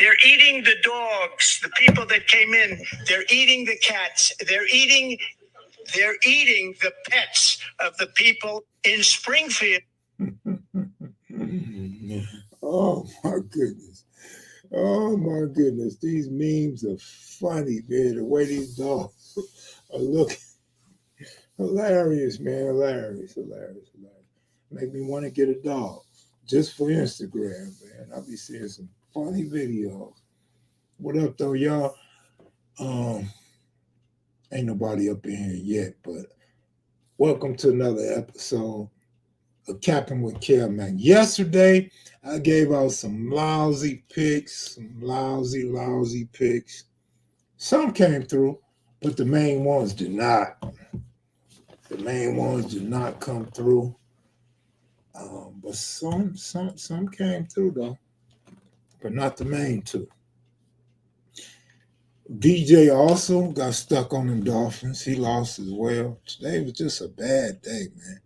They're eating the dogs, the people that came in. They're eating the cats. They're eating the pets of the people in Springfield. Oh my goodness. Oh my goodness. These memes are funny, man. The way these dogs are looking. Hilarious, man. Hilarious. Make me want to get a dog just for Instagram, man. I'll be seeing some funny videos. What up, though, y'all? Um, Ain't nobody up in here yet, but welcome to another episode of Capping with Care, man. Yesterday, I gave out some lousy picks, some lousy picks. Some came through, but the main ones did not. The main ones did not come through. But some came through though, but not the main two. DJ also got stuck on them Dolphins. He lost as well. Today was just a bad day, man.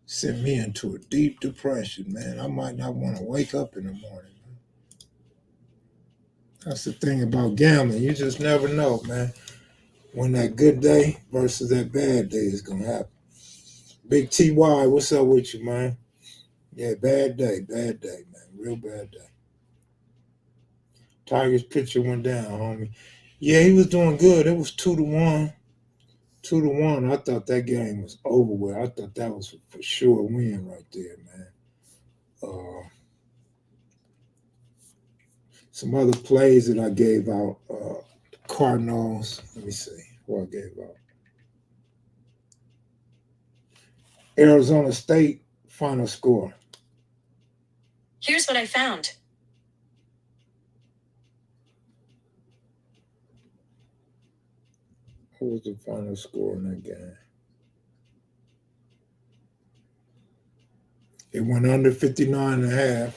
Sent me into a deep depression, man. I might not want to wake up in the morning. Man. That's the thing about gambling. You just never know, man, when that good day versus that bad day is gonna happen. Big TY, what's up with you, man? Yeah, bad day, man. Real bad day. Tigers pitcher went down, homie. Yeah, he was doing good. It was 2-1. 2-1. I thought that game was over with. I thought that was for sure a win right there, man. Some other plays that I gave out. Cardinals. Let me see what I gave out. Arizona State final score. Here's what I found. What was the final score in that game? It went under 59.5,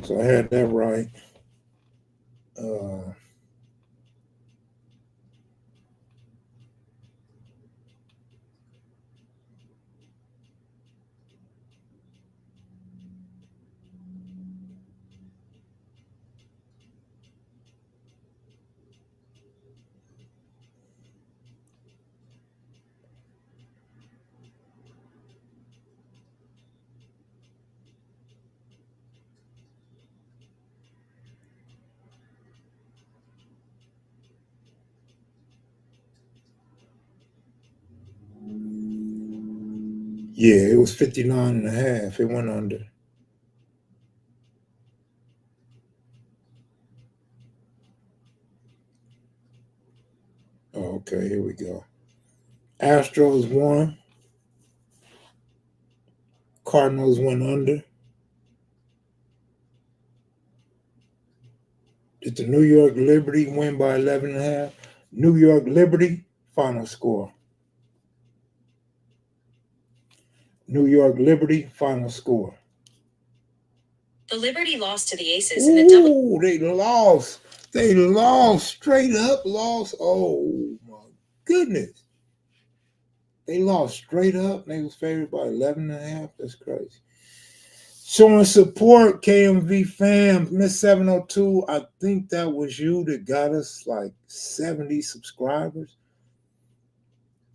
so I had that right. Yeah, it was 59.5. It went under. Oh, okay, here we go. Astros won. Cardinals went under. Did the New York Liberty win by 11.5? New York Liberty final score. New York Liberty final score. The Liberty lost to the Aces in the double. Ooh, they lost. They lost. Straight up lost. Oh, my goodness. They lost straight up. They was favored by 11.5. That's crazy. Showing support, KMV fam, Miss 702. I think that was you that got us like 70 subscribers.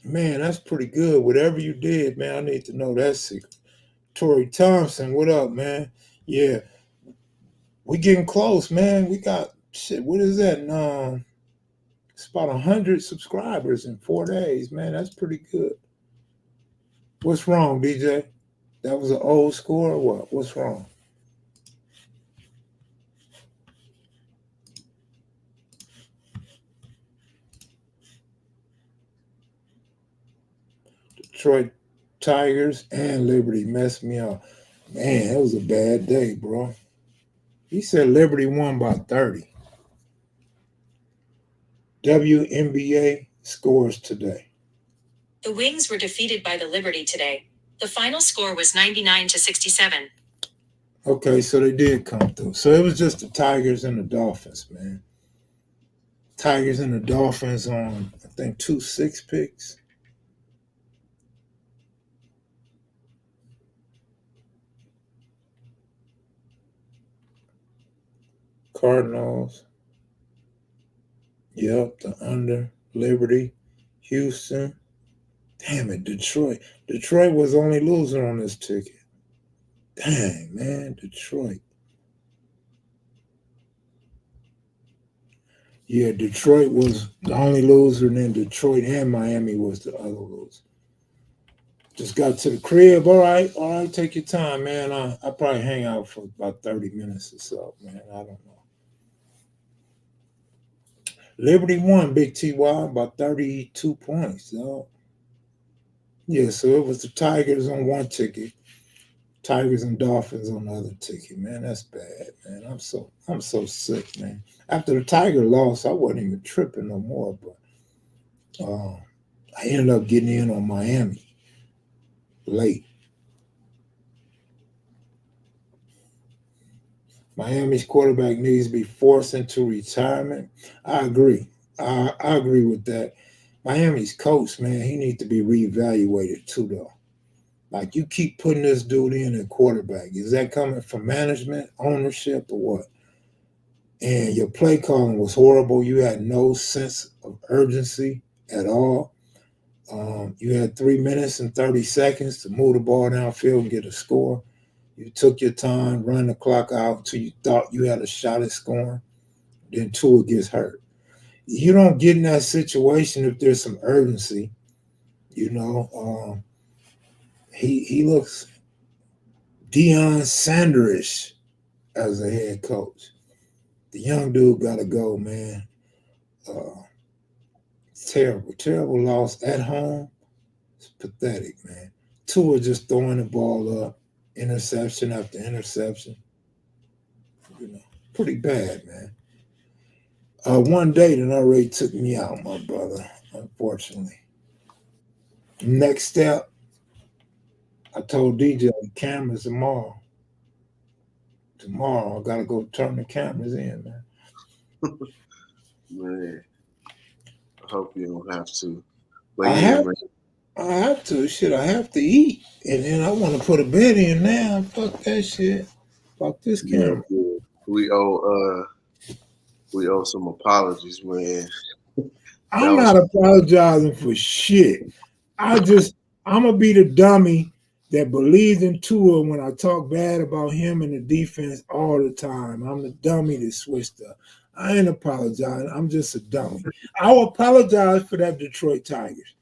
Man, that's pretty good. Whatever you did, man, I need to know that secret. Tori Thompson, what up, man? Yeah, we getting close, man. We got shit. What is that? It's about 100 subscribers in 4 days, man. That's pretty good. What's wrong, DJ? That was an old score or what? What's wrong? Detroit Tigers and Liberty messed me up. Man, that was a bad day, bro. He said Liberty won by 30. WNBA scores today. The Wings were defeated by the Liberty today. The final score was 99-67. Okay, so they did come through. So it was just the Tigers and the Dolphins, man. Tigers and the Dolphins on, I think, 2-6 picks. Cardinals Yep, the under. Liberty, Houston. Damn it, Detroit. Detroit was the only loser on this ticket. Dang, man, Detroit. Yeah, Detroit was the only loser, and then Detroit and Miami was the other loser. Just got to the crib. All right, take your time, man. I probably hang out for about 30 minutes or so, man. I don't know. Liberty won, Big TY, about 32 points, though. Yeah, so it was the Tigers on one ticket, Tigers and Dolphins on the other ticket. Man, that's bad, man. I'm so sick, man. After the Tiger loss, I wasn't even tripping no more, but I ended up getting in on Miami late. Miami's quarterback needs to be forced into retirement. I agree. I agree with that. Miami's coach, man, he needs to be reevaluated too, though. Like you keep putting this dude in at quarterback. Is that coming from management, ownership, or what? And your play calling was horrible. You had no sense of urgency at all. You had 3 minutes and 30 seconds to move the ball downfield and get a score. You took your time, run the clock out until you thought you had a shot at scoring. Then Tua gets hurt. You don't get in that situation if there's some urgency. You know, he looks Deion Sanderish as a head coach. The young dude got to go, man. Uh, terrible, terrible loss at home. It's pathetic, man. Tua just throwing the ball up, interception after interception. You know, pretty bad, man. One day that already took me out, my brother. Unfortunately. Next step, I told DJ cameras tomorrow. Tomorrow I gotta go turn the cameras in, man. Man, I hope you don't have to. But I yeah, have man. I have to. Shit, I have to eat. And then I want to put a bed in now. Fuck that shit. Fuck this Yeah, camera. yeah. We owe some apologies, man. That I'm was not apologizing for shit. I'm gonna be the dummy that believes in Tua when I talk bad about him and the defense all the time. I'm the dummy that switched up. I ain't apologizing. I'm just a dummy. I'll apologize for that Detroit Tigers.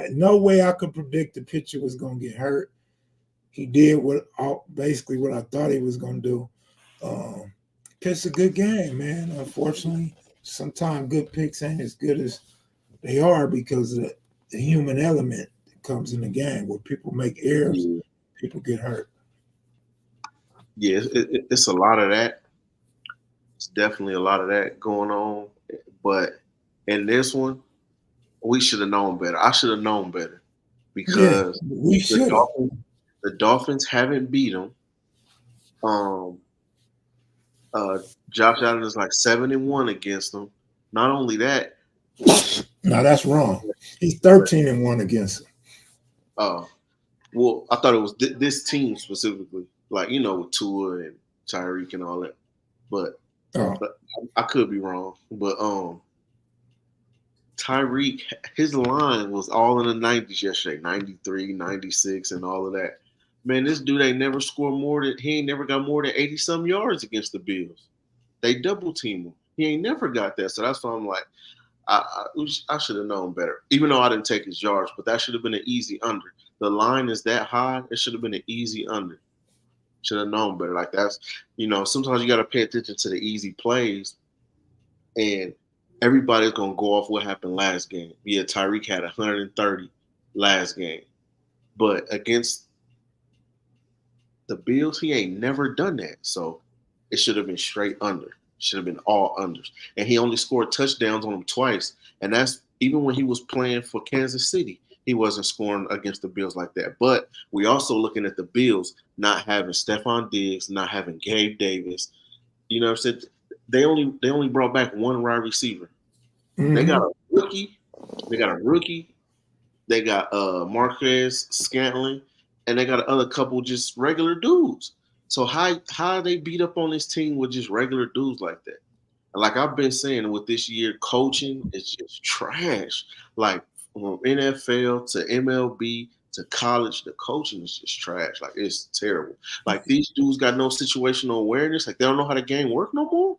No way I could predict the pitcher was gonna get hurt. He did basically what I thought he was gonna do. Um, Pitched a good game, man. Unfortunately, sometimes good picks ain't as good as they are because of the human element that comes in the game where people make errors, yeah, people get hurt. yeah. It's a lot of that. It's definitely a lot of that going on. But in this one, we should have known better. I should have known better Yeah, because we the should have. Dolphins, the Dolphins haven't beat them. Um, uh, Josh Allen is like 7-1 against them. Not only that, No, that's wrong. He's but 13-1 against him. uh, well, I thought it was this team specifically, like with Tua and Tyreek and all that. But Oh, but I could be wrong. But Tyreek, his line was all in the 90s yesterday, 93, 96, and all of that. Man, this dude ain't never scored more than he ain't never got more than 80 some yards against the Bills. They double team him. He ain't never got that. So that's why I'm like, I should have known better. Even though I didn't take his yards, but that should have been an easy under. The line is that high, it should have been an easy under. Should have known better. Like that's sometimes you gotta pay attention to the easy plays and everybody's gonna go off what happened last game. Yeah, Tyreek had 130 last game, but against the Bills, he ain't never done that. So it should have been straight under. Should have been all unders, and he only scored touchdowns on them twice. And that's even when he was playing for Kansas City, he wasn't scoring against the Bills like that. But we also looking at the Bills not having Stephon Diggs, not having Gabe Davis. You know what I'm saying? They only brought back one wide receiver. They got mm-hmm. a rookie. They got a rookie. They got Marquez Scantling, and they got another couple just regular dudes. So how they beat up on this team with just regular dudes like that? like I've been saying with this year, coaching is just trash. Like from NFL to MLB to college, the coaching is just trash. Like it's terrible. Like these dudes got no situational awareness. Like they don't know how the game work no more.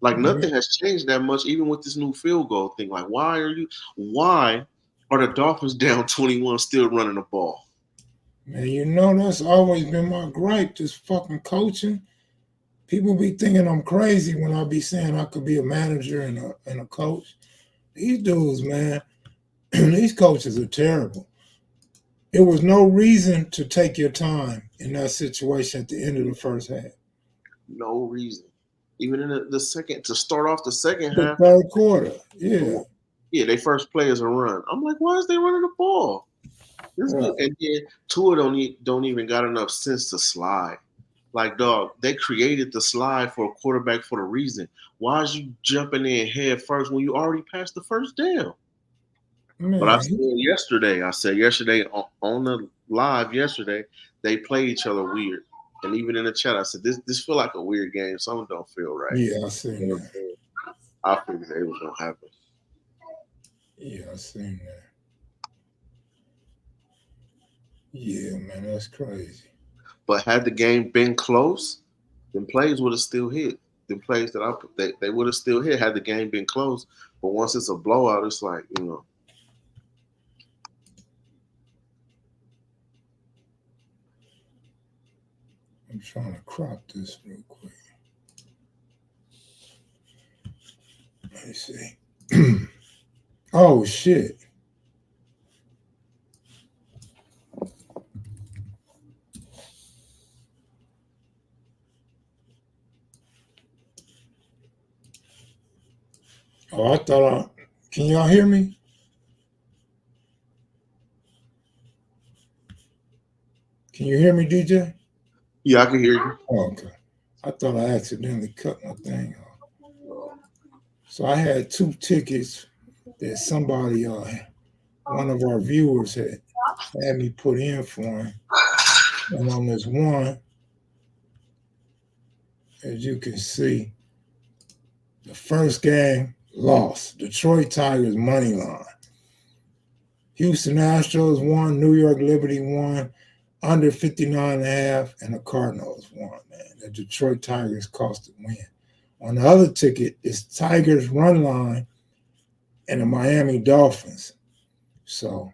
Like nothing has changed that much, even with this new field goal thing. Like why are the Dolphins down 21 still running the ball? Man, you know that's always been my gripe, this fucking coaching. People be thinking I'm crazy when I be saying I could be a manager and a coach. These dudes, man, these coaches are terrible. There was no reason to take your time in that situation at the end of the first half. No reason. Even in the second, to start off the second The half, third quarter, yeah. yeah, they first play is a run. I'm like, why is they running the ball? This Right. good. And then Tua don't even got enough sense to slide. Like, dog, they created the slide for a quarterback for the reason. Why is you jumping in head first when you already passed the first down? Man, But I said yesterday on the live yesterday, they play each other weird. And even in the chat, I said, this feel like a weird game. Something don't feel right. yeah, I seen that. I figured it was going to happen. Yeah, I seen that. Yeah, man, that's crazy. But had the game been close, then plays would have still hit. The plays that they would have still hit had the game been close. But once it's a blowout, it's like, you know. I'm trying to crop this real quick. Let me see. Oh, shit. Oh, I thought can y'all hear me? Can you hear me, DJ? Yeah, I can hear you. Oh, okay. I thought I accidentally cut my thing off. So I had 2 tickets that somebody, one of our viewers had me put in for him. And on this one, as you can see, the first game lost. Detroit Tigers money line. Houston Astros won, New York Liberty won, under 59.5, and the Cardinals won, man. The Detroit Tigers cost a win. On the other ticket is Tigers run line and the Miami Dolphins. So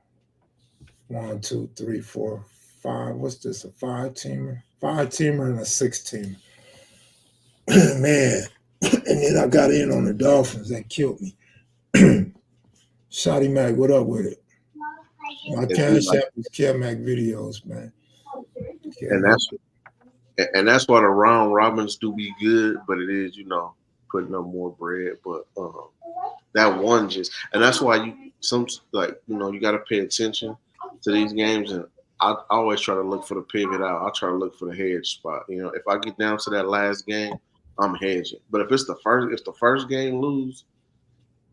1, 2, 3, 4, 5. What's this? A 5-teamer? 5-teamer and a 6-teamer. Man. And then I got in on the Dolphins. That killed me. Shotty Mac, what up with it? My cash app is Kev Mac videos, man. And that's why the round robins do be good, but it is, you know, putting up more bread. But that one just, and that's why you got to pay attention to these games. And I always try to look for the pivot out. I try to look for the hedge spot. You know, if I get down to that last game, I'm hedging. But if the first game lose,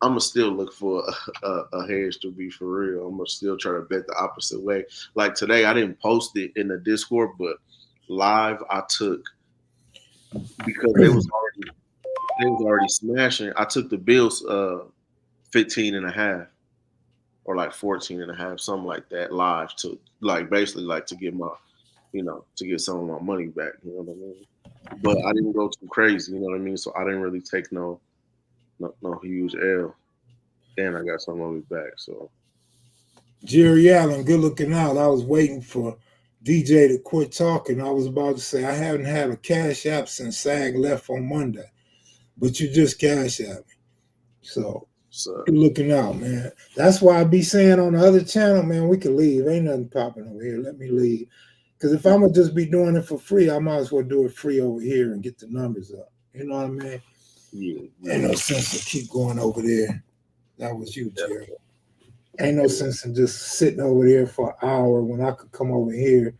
I'm gonna still look for a hedge to be for real. I'm gonna still try to bet the opposite way. Like today, I didn't post it in the Discord, but live I took, because they was already smashing. I took the Bills 15.5 or like 14.5, something like that, live to basically to get my, to get some of my money back. You know what I mean? But I didn't go too crazy. You know what I mean? So I didn't really take no huge L. And I got some of it back. So Jerry Allen, good looking out. I was waiting for DJ to quit talking. I was about to say I haven't had a cash app since SAG left on Monday, but you just cash app me. So good looking out, man. That's why I be saying on the other channel, man, we can leave. Ain't nothing popping over here. Let me leave. Because if I'm gonna just be doing it for free, I might as well do it free over here and get the numbers up. You know what I mean? Yeah. Ain't no sense to keep going over there. That was you, Jerry. Ain't no sense in just sitting over there for an hour when I could come over here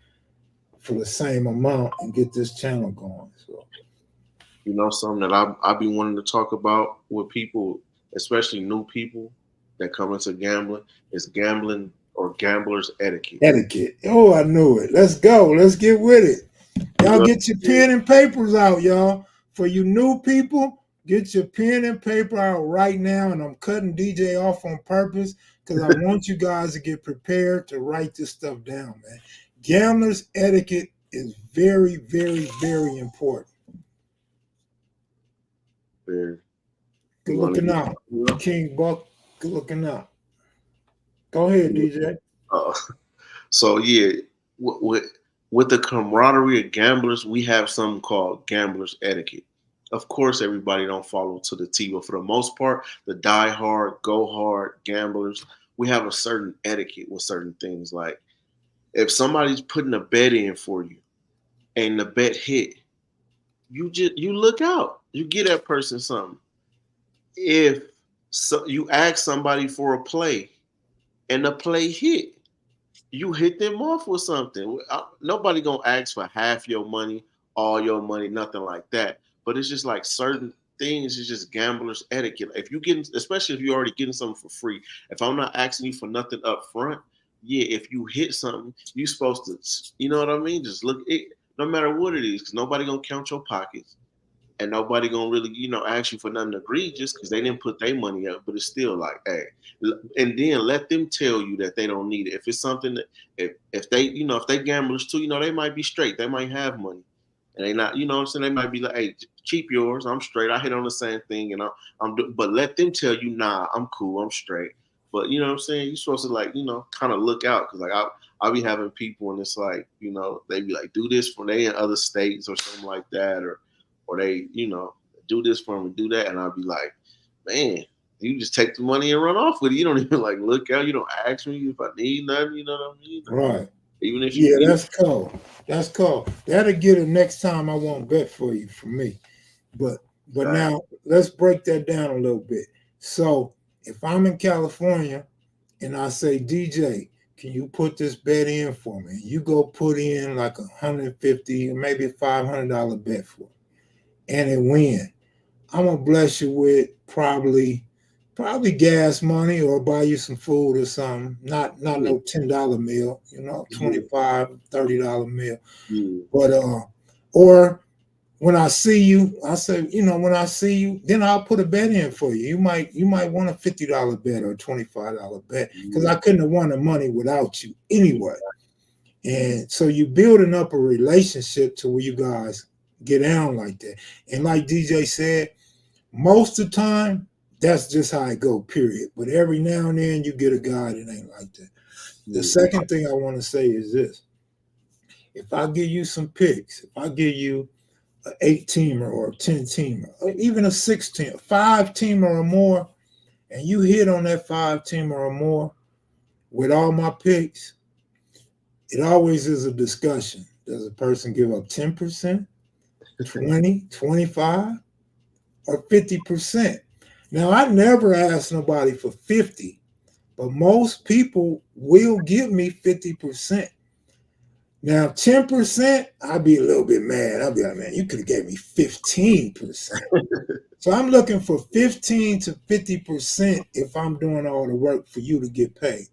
for the same amount and get this channel going. So, something that I be wanting to talk about with people, especially new people that come into gambling, is gambling or gambler's etiquette. Etiquette. Oh, I knew it. Let's go. Let's get with it. Y'all get your pen and papers out, y'all. For you new people, Get your pen and paper out right now, and I'm cutting DJ off on purpose because I want you guys to get prepared to write this stuff down, man. Gambler's etiquette is very, very, very important. Very. Good looking out. King Buck, good looking out. Go ahead, DJ. So yeah, with the camaraderie of gamblers, we have something called gambler's etiquette. Of course, everybody don't follow to the T, but for the most part, the die hard, go hard gamblers, we have a certain etiquette with certain things. Like if somebody's putting a bet in for you and the bet hit, you look out. You get that person something. If you ask somebody for a play and the play hit, you hit them off with something. Nobody gonna ask for half your money, all your money, nothing like that. But it's just like certain things. It's just gambler's etiquette. If you getting, especially if you're already getting something for free. If I'm not asking you for nothing up front, yeah. If you hit something, you supposed to, you know what I mean? Just look it. No matter what it is, because nobody gonna count your pockets, and nobody gonna really, ask you for nothing egregious because they didn't put their money up. But it's still like, hey, and then let them tell you that they don't need it. If it's something that, if they, if they gamblers too, they might be straight. They might have money. And they not, what I'm saying? They might be like, hey, keep yours. I'm straight. I hit on the same thing, and but let them tell you, nah, I'm cool. I'm straight. But you know what I'm saying? You're supposed to like, kind of look out, because like I'll be having people, and it's like, they be like, do this for they in other states or something like that, or they, do this for me, do that, and I'll be like, man, you just take the money and run off with it. You don't even like look out. You don't ask me if I need nothing. You know what I mean? Right. Even if you that's cool. That's cool. That'll get it next time. I won't bet for you, for me. But now let's break that down a little bit. So if I'm in California and I say, DJ, can you put this bet in for me? You go put in like $150 or maybe a $500 bet for it, and it win. I'm gonna bless you with probably gas money or buy you some food or something. Not no $10 meal, $25, $30 meal. But or when I see you, I say, when I see you, then I'll put a bet in for you. You might want a $50 bet or a $25 bet, because I couldn't have won the money without you anyway. And so you building up a relationship to where you guys get down like that. And like DJ said, most of the time, that's just how it go, period. But every now and then you get a guy that ain't like that. The second thing I want to say is this. If I give you some picks, if I give you an 8-teamer or a 10-teamer, or even a 6-teamer, 5-teamer or more, and you hit on that 5-teamer or more with all my picks, it always is a discussion. Does a person give up 10%, 20, 25, or 50%? Now, I never ask nobody for 50, but most people will give me 50%. Now, 10%, I'd be a little bit mad. I'd be like, man, you could have gave me 15%. So I'm looking for 15 to 50% if I'm doing all the work for you to get paid.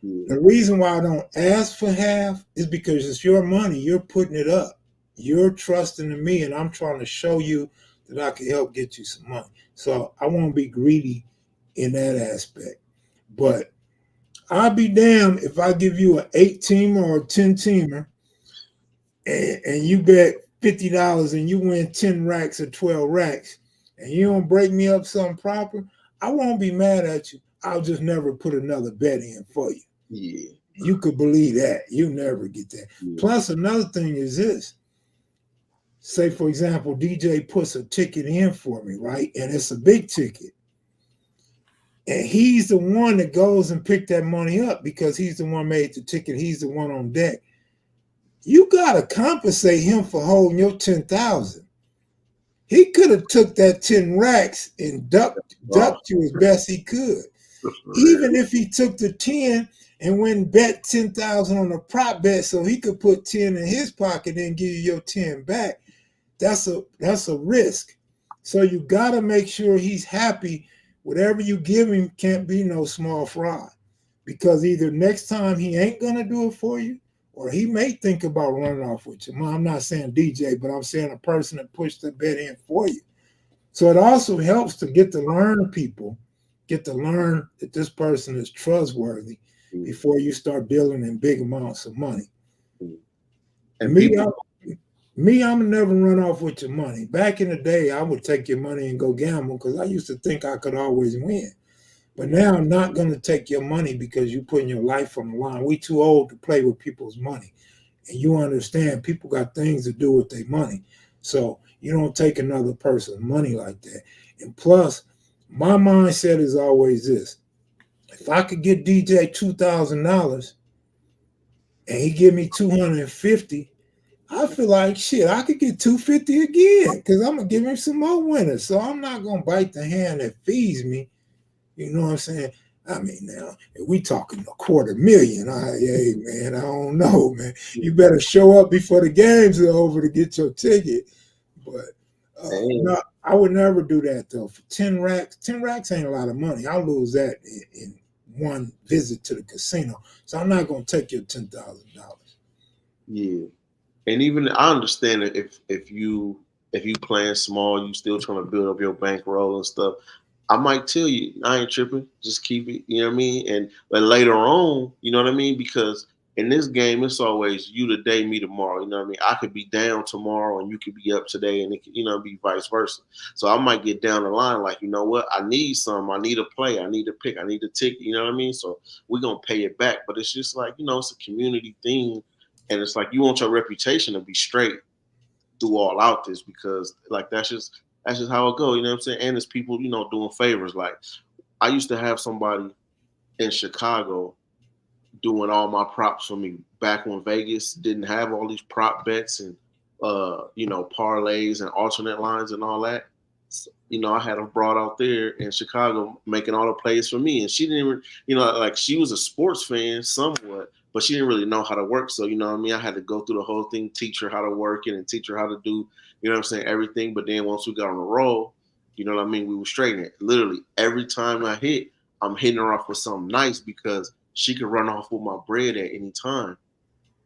The reason why I don't ask for half is because it's your money. You're putting it up. You're trusting in me, and I'm trying to show you that I can help get you some money. So I won't be greedy in that aspect. But I'll be damned if I give you an 8-teamer or a 10-teamer and you bet $50 and you win 10 racks or 12 racks and you don't break me up something proper. I won't be mad at you. I'll just never put another bet in for you. Yeah. You could believe that. You never get that. Yeah. Plus, another thing is this. Say, for example, DJ puts a ticket in for me, right? And it's a big ticket. And he's the one that goes and pick that money up because he's the one made the ticket. He's the one on deck. You got to compensate him for holding your 10,000. He could have took that 10 racks and ducked you as best he could. Even if he took the 10 and went and bet 10,000 on a prop bet so he could put 10 in his pocket and give you your 10 back, that's a risk. So you got to make sure he's happy. Whatever you give him can't be no small fraud, because either next time he ain't going to do it for you, or he may think about running off with you. I'm not saying DJ, but I'm saying a person that pushed the bet in for you. So it also helps to get to learn people, get to learn that this person is trustworthy Mm. before you start dealing in big amounts of money. And Me, people, I'm never run off with your money. Back in the day, I would take your money and go gamble because I used to think I could always win. But now I'm not going to take your money because you're putting your life on the line. We too old to play with people's money. And you understand people got things to do with their money. So you don't take another person's money like that. And plus, my mindset is always this. If I could get DJ $2,000 and he give me 250, I feel like shit, I could get 250 again because I'm gonna give him some more winners. So I'm not gonna bite the hand that feeds me. You know what I'm saying? I mean, now if we talking $250,000, hey man, I don't know, man. You better show up before the games are over to get your ticket. But no, I would never do that though. For 10 racks, 10 racks ain't a lot of money. I'll lose that in one visit to the casino. So I'm not gonna take your $10,000. yeah. And even I understand that if you playing small, you still trying to build up your bankroll and stuff. I might tell you, I ain't tripping. Just keep it. You know what I mean? And but later on, you know what I mean? Because in this game, it's always you today, me tomorrow. You know what I mean? I could be down tomorrow, and you could be up today, and it could, you know, be vice versa. So I might get down the line like, you know what? I need some. I need a play. I need a pick. I need a ticket. You know what I mean? So we're gonna pay it back. But it's just like, you know, it's a community thing, and it's like you want your reputation to be straight through all out this because like that's just how it goes, you know what I'm saying? And it's people, you know, doing favors. Like I used to have somebody in Chicago doing all my props for me back when Vegas didn't have all these prop bets and you know, parlays and alternate lines and all that. So, you know, I had her brought out there in Chicago making all the plays for me. And she didn't even, you know, like she was a sports fan somewhat, but she didn't really know how to work. So, you know what I mean? I had to go through the whole thing, teach her how to work it and teach her how to do, you know what I'm saying, everything. But then once we got on the roll, you know what I mean? We were straightening it. Literally every time I hit, I'm hitting her off with something nice because she could run off with my bread at any time.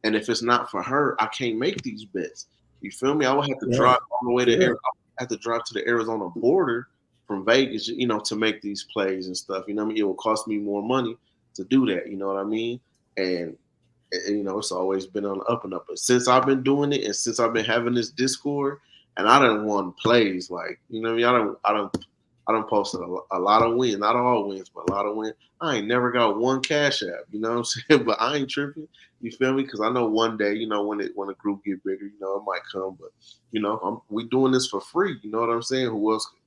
And if it's not for her, I can't make these bets. You feel me? I would have to drive all the way to I have to drive to the Arizona border from Vegas, you know, to make these plays and stuff. You know what I mean? It will cost me more money to do that. You know what I mean? And you know, it's always been on the up and up. But since I've been doing it and since I've been having this Discord, and I done won plays, like, you know what I mean? I done posted a lot of wins, not all wins, but a lot of wins. I ain't never got one cash app, you know what I'm saying? But I ain't tripping. You feel me? Because I know one day, you know, when the group get bigger, you know, it might come. But you know, we doing this for free. You know what I'm saying? Who else could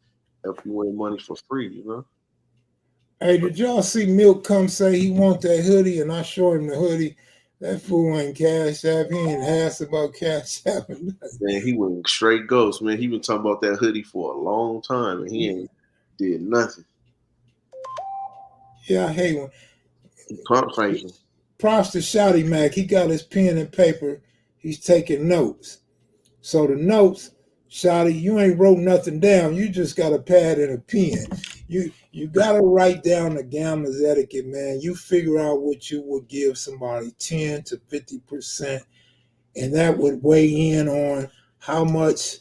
help you win money for free? You know. Hey, did y'all see Milk come say he want that hoodie, and I show him the hoodie? That fool ain't cash app. He ain't asked about cash app. Man, he went straight ghost. Man, he been talking about that hoodie for a long time, and he ain't did nothing. Yeah, I hate one. Pump faking. Props to Shotty Mac. He got his pen and paper. He's taking notes. So the notes, Shotty, you ain't wrote nothing down. You just got a pad and a pen. You gotta write down the gambler's etiquette, man. You figure out what you would give somebody 10 to 50%, and that would weigh in on how much,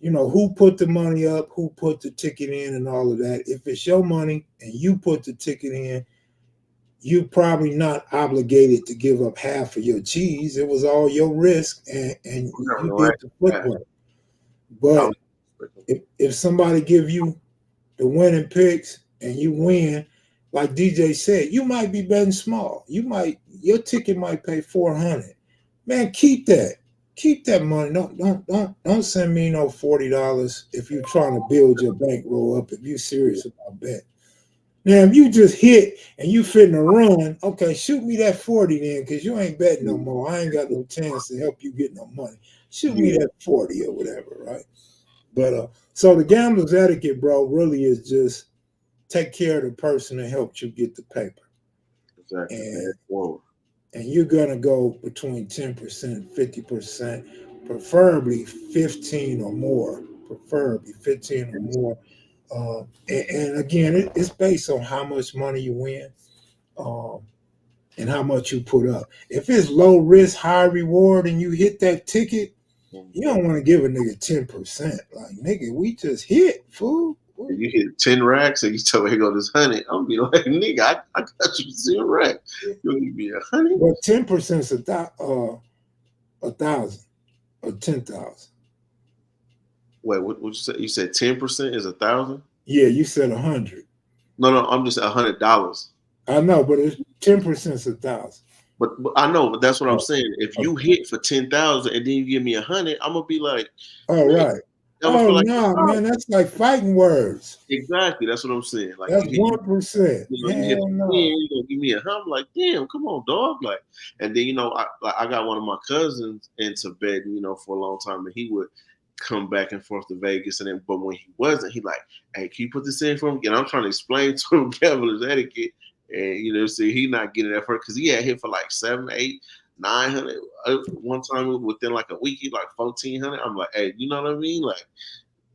you know, who put the money up, who put the ticket in, and all of that. If it's your money and you put the ticket in, you probably not obligated to give up half of your cheese. It was all your risk, and you did the footwork. But if somebody give you the winning picks and you win, like DJ said, you might be betting small. Your ticket might pay $400. Man, keep that. Keep that money. Don't send me no $40 if you're trying to build your bankroll up. If you're serious about betting. Now, if you just hit and you finna run, okay, shoot me that 40 then, because you ain't betting no more. I ain't got no chance to help you get no money. Shoot me that 40 or whatever, right? But so the gambler's etiquette, bro, really is just take care of the person that helped you get the paper. Exactly. And you're gonna go between 10%, 50%, preferably 15 or more. Preferably 15 or more. And again, it's based on how much money you win and how much you put up. If it's low risk, high reward, and you hit that ticket, You don't want to give a nigga 10%. Like, nigga, we just hit, fool. If you hit 10 racks and you tell me, here go this 100, I'm gonna be like, nigga, I got you 10 racks. You gonna give me 100? But 10% is 1,000 or 10,000. Wait, what you say? You said 10% is 1,000? Yeah, you said 100. No, I'm just $100. I know, but it's 10% is 1,000. But I know, but that's what I'm saying. If you hit for 10,000 and then you give me 100, I'm gonna be like, oh right. Oh like, no, man, that's like fighting words. Exactly, that's what I'm saying. Like that's 1%. You gonna give me 100. I'm like, damn, come on, dog. Like, and then I got one of my cousins into bed, for a long time, and he would come back and forth to Vegas, and then but when he wasn't, he like, hey, can you put this in for him? And I'm trying to explain to him gambler's etiquette. And see, he not getting that first because he had hit for like 700, 800, 900 one time within like a week. He like 1,400. I'm like, hey, you know what I mean? Like,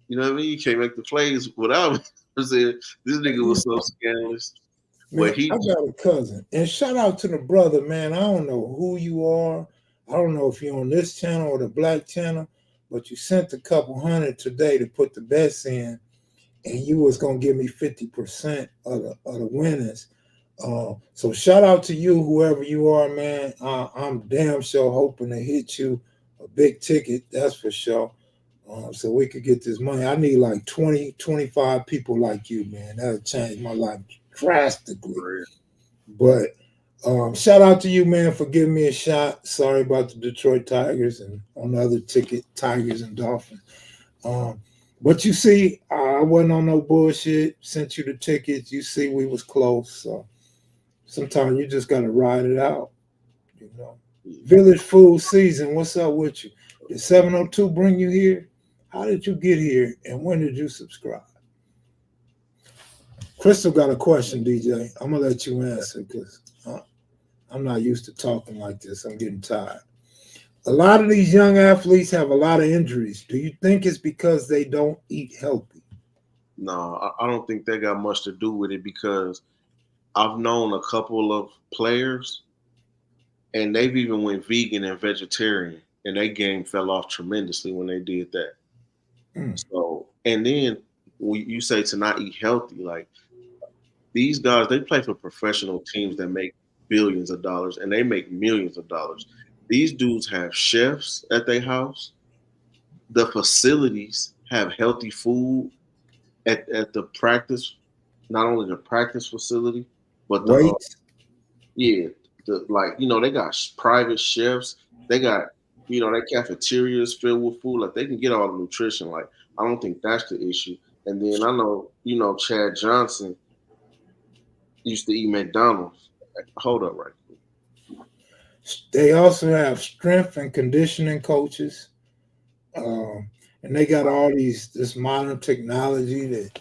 you know what I mean? You can't make the plays without me. This nigga was so scandalous. Man, I got a cousin, and shout out to the brother, man. I don't know who you are. I don't know if you're on this channel or the black channel, but you sent a couple hundred today to put the bets in, and you was gonna give me 50% of the winners. So shout out to you, whoever you are, man. I'm damn sure hoping to hit you a big ticket, that's for sure. So we could get this money. I need like 20, 25 people like you, man. That'll change my life drastically. But shout out to you, man, for giving me a shot. Sorry about the Detroit Tigers and on the other ticket, Tigers and Dolphins. But you see, I wasn't on no bullshit. Sent you the tickets. You see, we was close. So sometimes you just got to ride it out, Village Food Season, what's up with you? Did 702 bring you here? How did you get here, and when did you subscribe? Crystal got a question, DJ. I'm going to let you answer because I'm not used to talking like this. I'm getting tired. A lot of these young athletes have a lot of injuries. Do you think it's because they don't eat healthy? No, I don't think that got much to do with it because I've known a couple of players, and they've even went vegan and vegetarian, and their game fell off tremendously when they did that. So, and then you say to not eat healthy, like these guys, they play for professional teams that make billions of dollars, and they make millions of dollars. These dudes have chefs at their house. The facilities have healthy food at the practice, not only the practice facility, but they got private chefs. They got, their cafeterias filled with food. Like they can get all the nutrition. Like I don't think that's the issue. And then I know, Chad Johnson used to eat McDonald's. Hold up right quick. They also have strength and conditioning coaches. And they got all this modern technology that,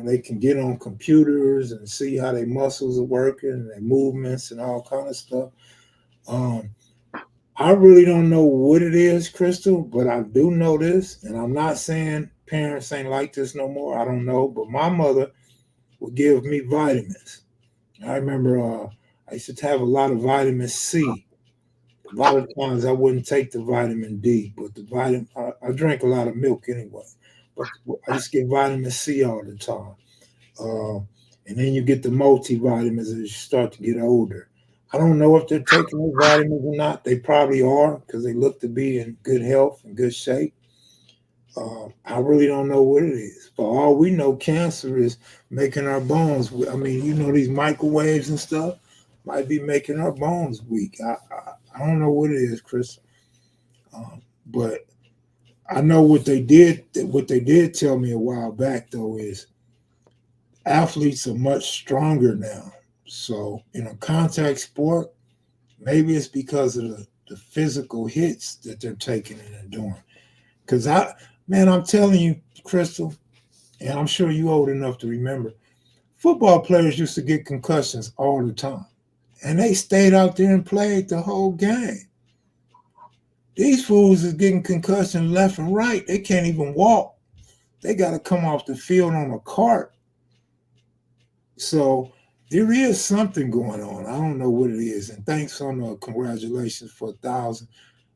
they can get on computers and see how their muscles are working and their movements and all kind of stuff. I really don't know what it is, Crystal, but I do know this, and I'm not saying parents ain't like this no more. I don't know, but my mother would give me vitamins. I remember I used to have a lot of vitamin C. A lot of times I wouldn't take the vitamin D, but I drank a lot of milk anyway. But I just get vitamin C all the time. And then you get the multivitamins as you start to get older. I don't know if they're taking the vitamins or not. They probably are because they look to be in good health and good shape. I really don't know what it is. For all we know, cancer is making our bones. I mean, these microwaves and stuff might be making our bones weak. I don't know what it is, Chris. But I know what they did. What they did tell me a while back, though, is athletes are much stronger now. So in a contact sport, maybe it's because of the physical hits that they're taking and doing. Because I'm telling you, Crystal, and I'm sure you're old enough to remember, football players used to get concussions all the time. And they stayed out there and played the whole game. These fools is getting concussions left and right. They can't even walk. They got to come off the field on a cart. So there is something going on. I don't know what it is. And thanks on congratulations for 1,000.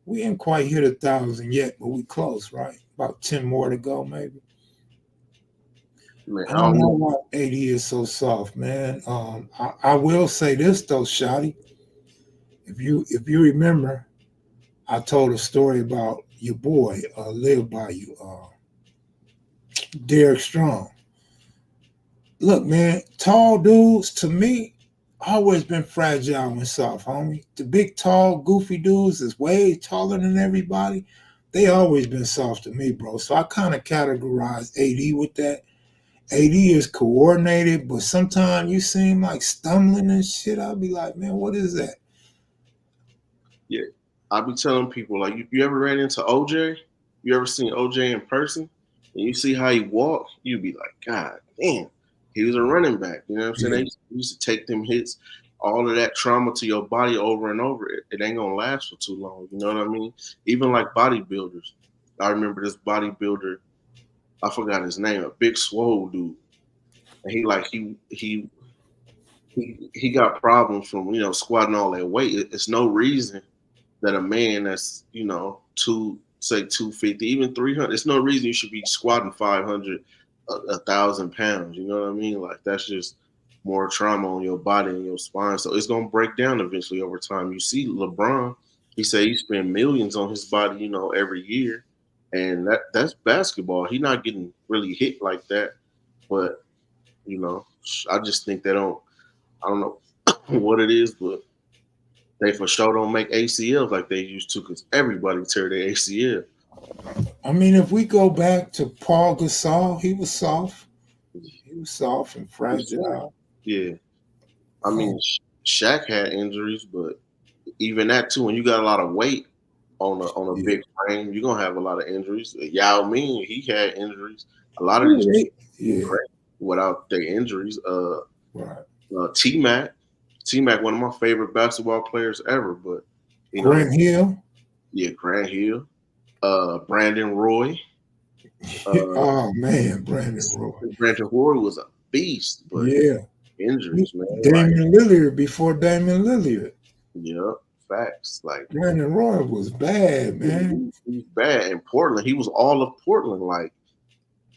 We ain't quite hit 1,000 yet, but we close, right? About 10 more to go, maybe. Man, I don't know why AD is so soft, man. I will say this though, Shotty. If you remember, I told a story about your boy, live by you, Derek Strong. Look, man, tall dudes to me always been fragile and soft, homie. The big, tall, goofy dudes is way taller than everybody. They always been soft to me, bro. So I kind of categorize AD with that. AD is coordinated, but sometimes you seem like stumbling and shit. I'll be like, man, what is that? Yeah, I be telling people like, you ever ran into OJ? You ever seen OJ in person? And you see how he walk, you be like, God damn, he was a running back. You know what I'm saying? Yeah. They used to take them hits, all of that trauma to your body over and over. It ain't gonna last for too long. You know what I mean? Even like bodybuilders. I remember this bodybuilder, I forgot his name, a big swole dude. And he got problems from, squatting all that weight. It's no reason that a man that's, 250, even 300, it's no reason you should be squatting 500, 1,000 pounds. You know what I mean? Like, that's just more trauma on your body and your spine. So it's going to break down eventually over time. You see LeBron, he said he spent millions on his body, every year. And that's basketball. He's not getting really hit like that. But, I just think I don't know what it is, but they for sure don't make ACLs like they used to, because everybody tear their ACL. I mean, if we go back to Paul Gasol, he was soft. He was soft and fragile. Yeah. I mean, Shaq had injuries, but even that too, when you got a lot of weight on a big frame, you're going to have a lot of injuries. Yao Ming, he had injuries. A lot of these without their injuries. Right. T-Mac, one of my favorite basketball players ever, but Grant Hill. Yeah, Grant Hill. Brandon Roy. Oh man, Brandon Roy. Brandon Roy was a beast, but injuries, man. Damian Lillard before Damian Lillard. Yeah, facts. Like, Brandon Roy was bad, man. He's bad. In Portland, he was all of Portland. Like,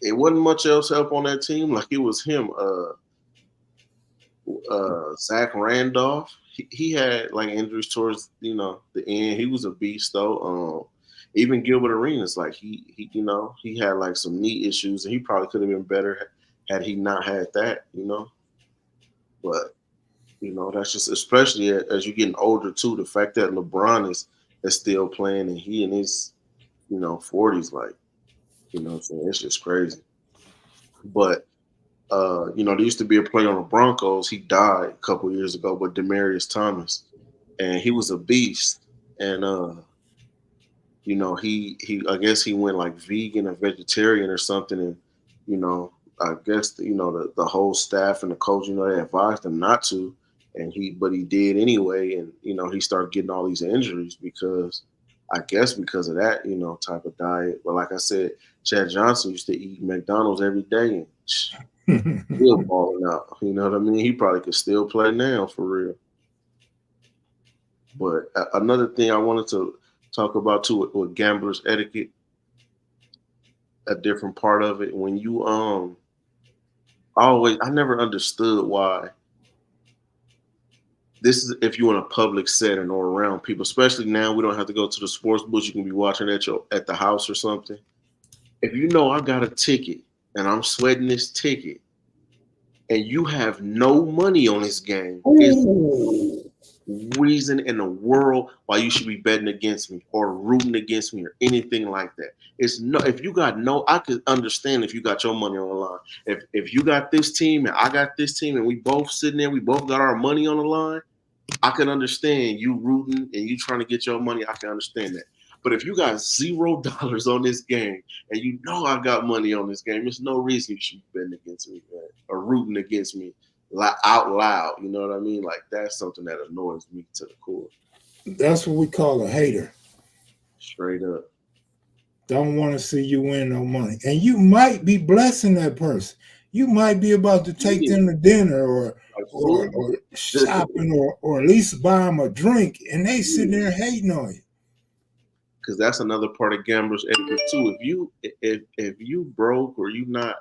it wasn't much else help on that team. Like, it was him. Zach Randolph, he had like injuries towards the end. He was a beast though. Even Gilbert Arenas, like he had like some knee issues, and he probably could have been better had he not had that. But that's just, especially as you're getting older too. The fact that LeBron is still playing, and he in his 40s, like it's just crazy. But there used to be a player on the Broncos. He died a couple of years ago, but Demaryius Thomas, and he was a beast. And he I guess he went like vegan or vegetarian or something, and I guess the whole staff and the coach, they advised him not to, but he did anyway, and he started getting all these injuries because of that type of diet. But like I said, Chad Johnson used to eat McDonald's every day and still balling out. You know what I mean? He probably could still play now for real. But another thing I wanted to talk about too with gamblers etiquette, a different part of it. When you I never understood why this is if you're in a public setting or around people, especially now we don't have to go to the sports books. You can be watching at the house or something. If I got a ticket and I'm sweating this ticket, and you have no money on this game, is reason in the world why you should be betting against me or rooting against me or anything like that. If you got I could understand if you got your money on the line. If you got this team and I got this team and we both sitting there, we both got our money on the line, I can understand you rooting and you trying to get your money. I can understand that. But if you got $0 on this game and I got money on this game, there's no reason you should be betting against me, man, or rooting against me out loud. You know what I mean? Like, that's something that annoys me to the core. That's what we call a hater. Straight up. Don't want to see you win no money. And you might be blessing that person. You might be about to take them to dinner or shopping or at least buy them a drink, and they sitting there hating on you. because that's another part of gamblers etiquette too. If you broke or you not,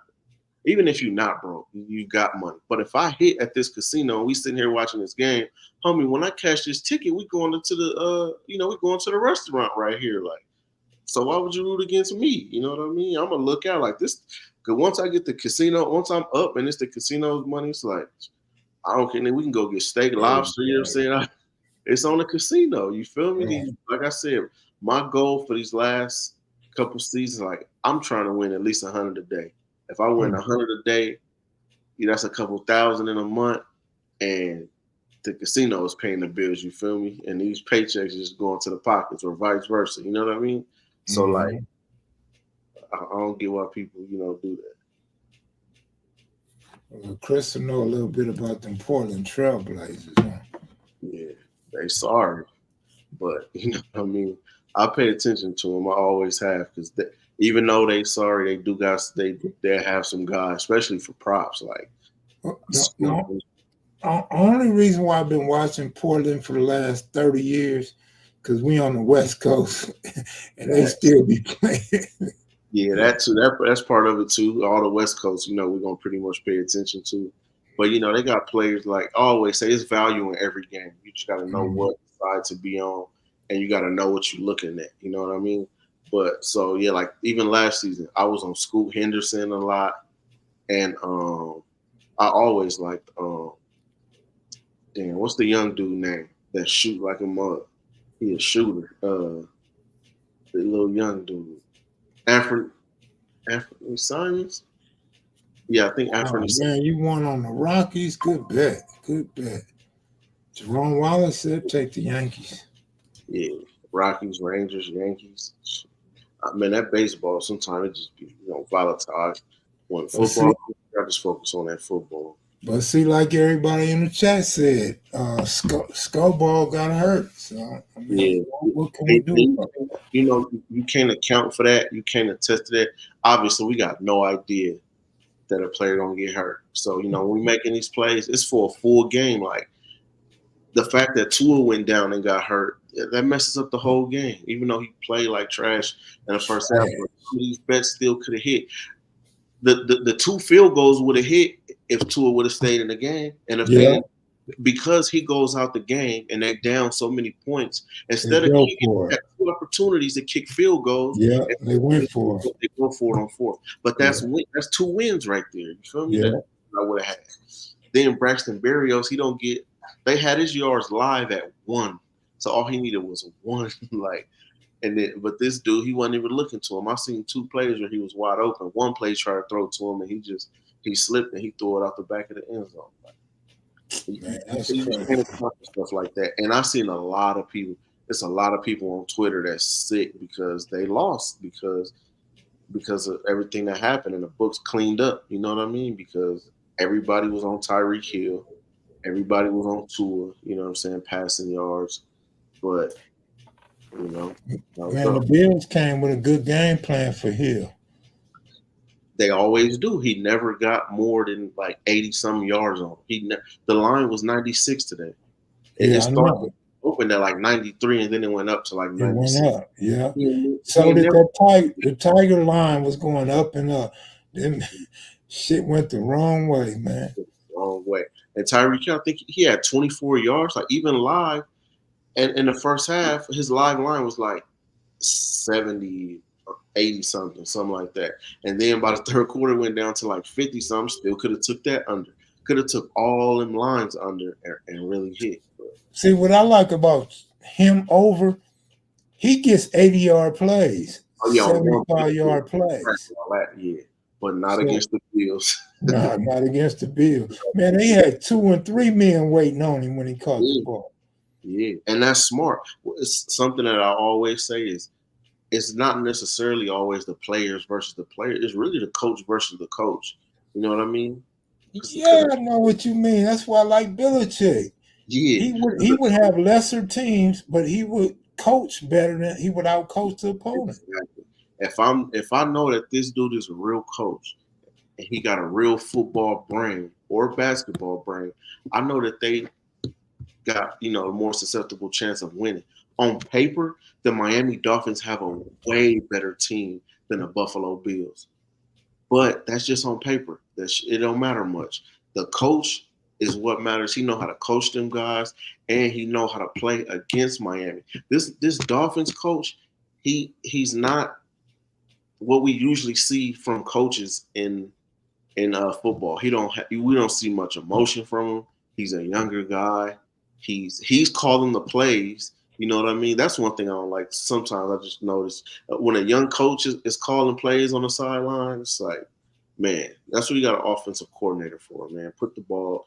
even if you're not broke, you got money. But if I hit at this casino and we sitting here watching this game, homie, when I cash this ticket, we going into the we going to the restaurant right here. Like, so why would you root against me? You know what I mean? I'm gonna look out like this. Cause once I get the casino, once I'm up and it's the casino's money, it's like I don't care. We can go get steak, lobster. You know what I'm saying? It's on the casino. You feel me? Like I said, my goal for these last couple seasons, like I'm trying to win at least 100 a day. If I win 100 a day, that's a couple thousand in a month, and the casino is paying the bills. You feel me? And these paychecks just going to the pockets, or vice versa. You know what I mean? So like, I don't get why people do that. Well, Chris will know a little bit about them Portland Trailblazers. Huh? Yeah, they sorry, but what I mean, I pay attention to them. I always have, because even though they sorry, they do guys. They have some guys, especially for props. Like, the only reason why I've been watching Portland for the last 30 years, because we on the West Coast and they still be playing. Yeah, that too. That's part of it too. All the West Coast, we're gonna pretty much pay attention to. But they got players, like I always say, it's value in every game. You just gotta know what side to be on, and you gotta know what you're looking at. You know what I mean? But so yeah, like even last season, I was on Scoot Henderson a lot, and I always liked what's the young dude name that shoot like a mug? He a shooter. The little young dude. Anthony Science? Yeah, I think Anthony. Man, you won on the Rockies. Good bet. Good bet. Jerome Wallace said take the Yankees. Yeah, Rockies, Rangers, Yankees. Man, that baseball sometimes it just be volatile. When football, I just focus on that football. But see, like everybody in the chat said, Skullball got hurt. So I mean, what can we do? You can't account for that. You can't attest to that. Obviously, we got no idea that a player gonna get hurt. So when we making these plays, it's for a full game. Like the fact that Tua went down and got hurt, that messes up the whole game. Even though he played like trash in the first half, these bets still could have hit. The 2 field goals would have hit if Tua would have stayed in the game, and because he goes out the game and they're down so many points, instead of kicking 2 opportunities to kick field goals, they went for it. They go for it on 4th. But that's 2 wins right there. You feel me? Yeah. That I would have had. Then Braxton Berrios, they had his yards live at 1, so all he needed was 1. But this dude, he wasn't even looking to him. I seen 2 plays where he was wide open. One play tried to throw to him, and he slipped and he threw it out the back of the end zone. Stuff like that. And I've seen a lot of people. It's a lot of people on Twitter that's sick because they lost because of everything that happened, and the books cleaned up. You know what I mean? Because everybody was on Tyreek Hill, everybody was on Tua. You know what I'm saying? Passing yards, but. Man, the Bills came with a good game plan for Hill. They always do. He never got more than like 80-some yards on him. The line was 96 today. It started opened at like 93, and then it went up to like 96. It went up, yeah. So the Tiger line was going up and up. Then shit went the wrong way, man. Wrong way. And Tyreek Hill, I think he had 24 yards, like even live. And in the first half, his live line was like 70 or 80 something like that. And then by the third quarter, went down to like 50 something. Still could have took that under. Could have took all them lines under and really hit. See, what I like about him over, he gets 80-yard plays, 75-yard plays. Yeah, but not against the Bills. Nah, not against the Bills. Man, they had 2 and 3 men waiting on him when he caught the ball. Yeah, and that's smart. It's something that I always say is it's not necessarily always the players versus the player. It's really the coach versus the coach. You know what I mean? Yeah, I know what you mean. That's why I like Belichick. Yeah. He would have lesser teams, but he would coach better than he would outcoach the opponent. Exactly. If I know that this dude is a real coach and he got a real football brain or basketball brain, I know that they got a more susceptible chance of winning. on paper, the Miami Dolphins have a way better team than the Buffalo Bills. But that's just on paper. It don't matter much. The coach is what matters. He know how to coach them guys, and he know how to play against Miami. This Dolphins coach, he's not what we usually see from coaches in football. We don't see much emotion from him. He's a younger guy. He's calling the plays. You know what I mean? That's one thing I don't like. Sometimes I just notice when a young coach is calling plays on the sideline, it's like, man, that's what you got an offensive coordinator for, man. Put the ball,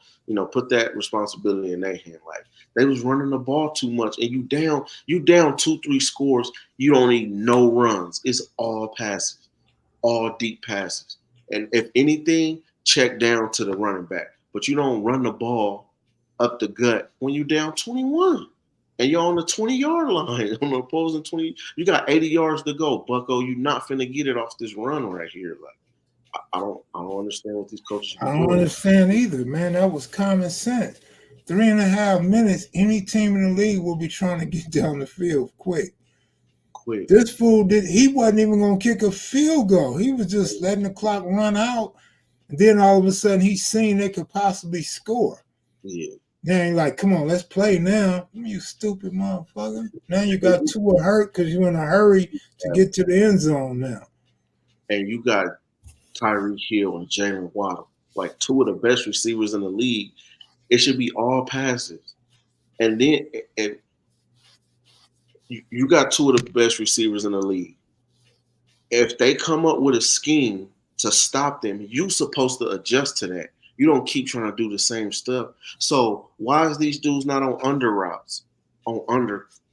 put that responsibility in their hand. Like they was running the ball too much, and you down 2-3 scores. You don't need no runs. It's all passes, all deep passes, and if anything, check down to the running back. But you don't run the ball up the gut when you're down 21. And you're on the 20-yard line on the opposing 20. You got 80 yards to go, Bucko. You're not finna get it off this run right here. Like I don't understand what these coaches are doing. I don't understand either, man. That was common sense. 3.5 minutes, any team in the league will be trying to get down the field quick. This fool he wasn't even gonna kick a field goal. He was just letting the clock run out, and then all of a sudden he's seen they could possibly score. Yeah. Now you're like, come on, let's play now. You stupid motherfucker. Now you got Tua hurt because you're in a hurry to get to the end zone now. And you got Tyreek Hill and Jalen Waddle, like two of the best receivers in the league. It should be all passes. And then you got two of the best receivers in the league. If they come up with a scheme to stop them, you're supposed to adjust to that. You don't keep trying to do the same stuff. So why is these dudes not on under routes,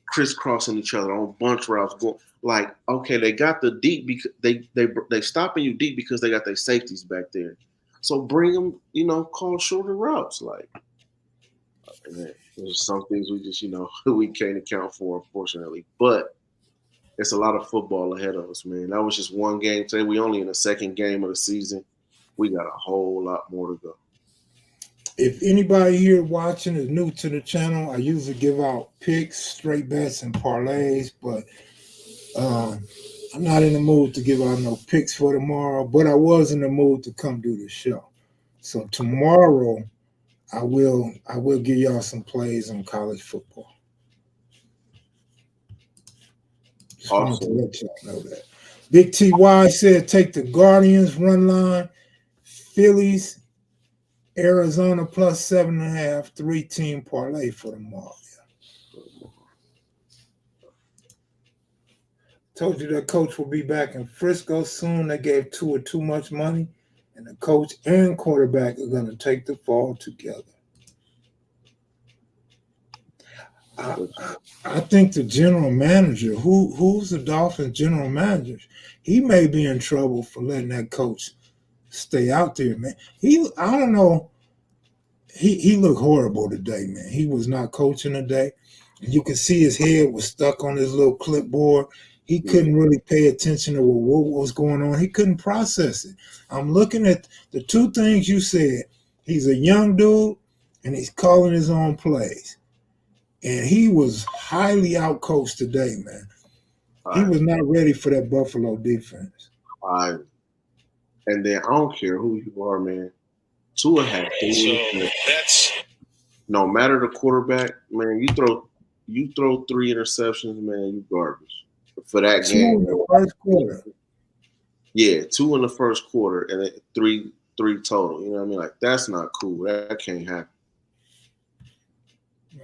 crisscrossing each other, on bunch routes? Going like, okay, they got the deep because they stopping you deep because they got their safeties back there. So bring them, call shorter routes. Like, there's some things we just, we can't account for, unfortunately. But it's a lot of football ahead of us, man. That was just one game today. We only in the second game of the season. We got a whole lot more to go. If anybody here watching is new to the channel, I usually give out picks, straight bets, and parlays, but I'm not in the mood to give out no picks for tomorrow, but I was in the mood to come do the show. So tomorrow, I will give y'all some plays on college football. Just wanted to let y'all know that. Big TY said take the Guardians run line. Phillies, Arizona plus 7.5, 3-team parlay for tomorrow. Told you that coach will be back in Frisco soon. They gave Tua too much money, and the coach and quarterback are going to take the fall together. I think the general manager, who's the Dolphins general manager, he may be in trouble for letting that coach stay out there, man. I don't know. He looked horrible today, man. He was not coaching today. You could see his head was stuck on his little clipboard. He couldn't really pay attention to what was going on. He couldn't process it. I'm looking at the two things you said. He's a young dude, and he's calling his own plays. And he was highly outcoached today, man. He was not ready for that Buffalo defense. And then I don't care who you are, man. Tua had no matter the quarterback, man. You throw 3 interceptions, man. You garbage for that game. 2 in the first quarter. Yeah, 2 in the first quarter, and then 3 total. You know what I mean? Like that's not cool. That can't happen.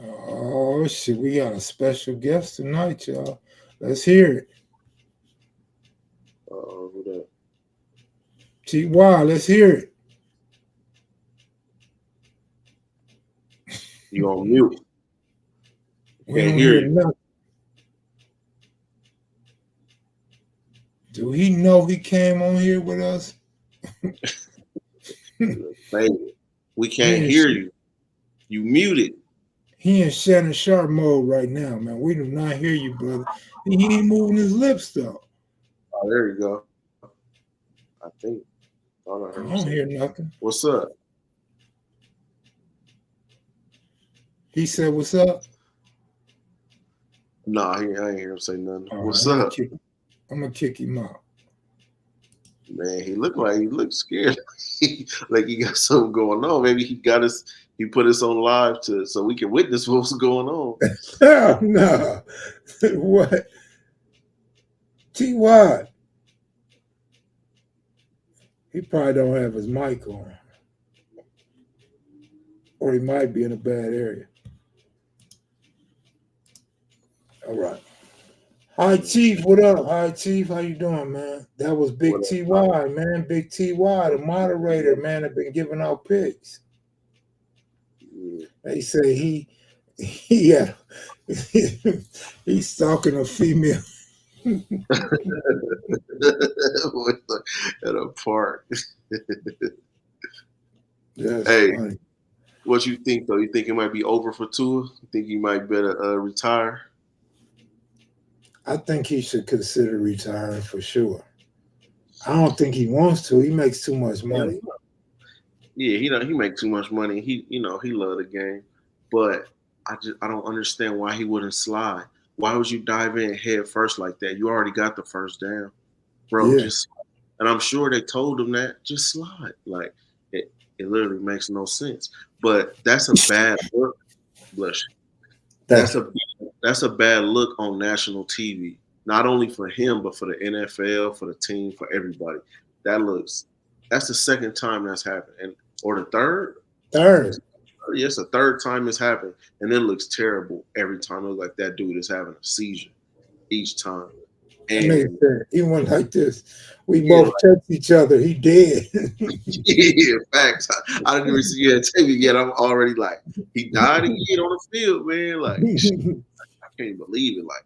Oh shit, we got a special guest tonight, y'all. Let's hear it. Who that? TY, let's hear it. You on mute. We don't hear nothing. Do he know he came on here with us? We can't hear you. You muted. He in Shannon Sharp mode right now, man. We do not hear you, brother. He ain't moving his lips, though. Oh, there you go. I think. I don't hear nothing. What's up? He said, what's up? Nah, I ain't hear him say nothing. All What's right, up? I'm gonna kick him out. Man, he looked scared. Like he got something going on. Maybe he put us on live so we can witness what's going on. Oh, no. What? T.Y. He probably don't have his mic on. Or he might be in a bad area. All right. Hi, Chief. What up? Hi, Chief. How you doing, man? That was Big What up? T.Y., man. Big T.Y., the moderator, man, have been giving out picks. Yeah. They say yeah, he's stalking a female. At a park. That's Hey, funny. what you think though? You think it might be over for Tua? You think he might better retire? I think he should consider retiring for sure. I don't think he wants to. He makes too much money. Yeah, he make too much money. He love the game, but I don't understand why he wouldn't slide. Why would you dive in head first like that? You already got the first down, bro. Yeah. Just and I'm sure they told him that just slide. Like it literally makes no sense. But that's a bad look. Bless you. That's a bad look on national TV. Not only for him, but for the NFL, for the team, for everybody. That's the second time that's happened, or the third. Third. Yes, the third time it's happened, and it looks terrible every time. It looks like that dude is having a seizure each time. And He went like this. We both touched each other. He dead. yeah, facts. I didn't even see that TV yet. I'm already like, he died again on the field, man. Like, I can't believe it. Like,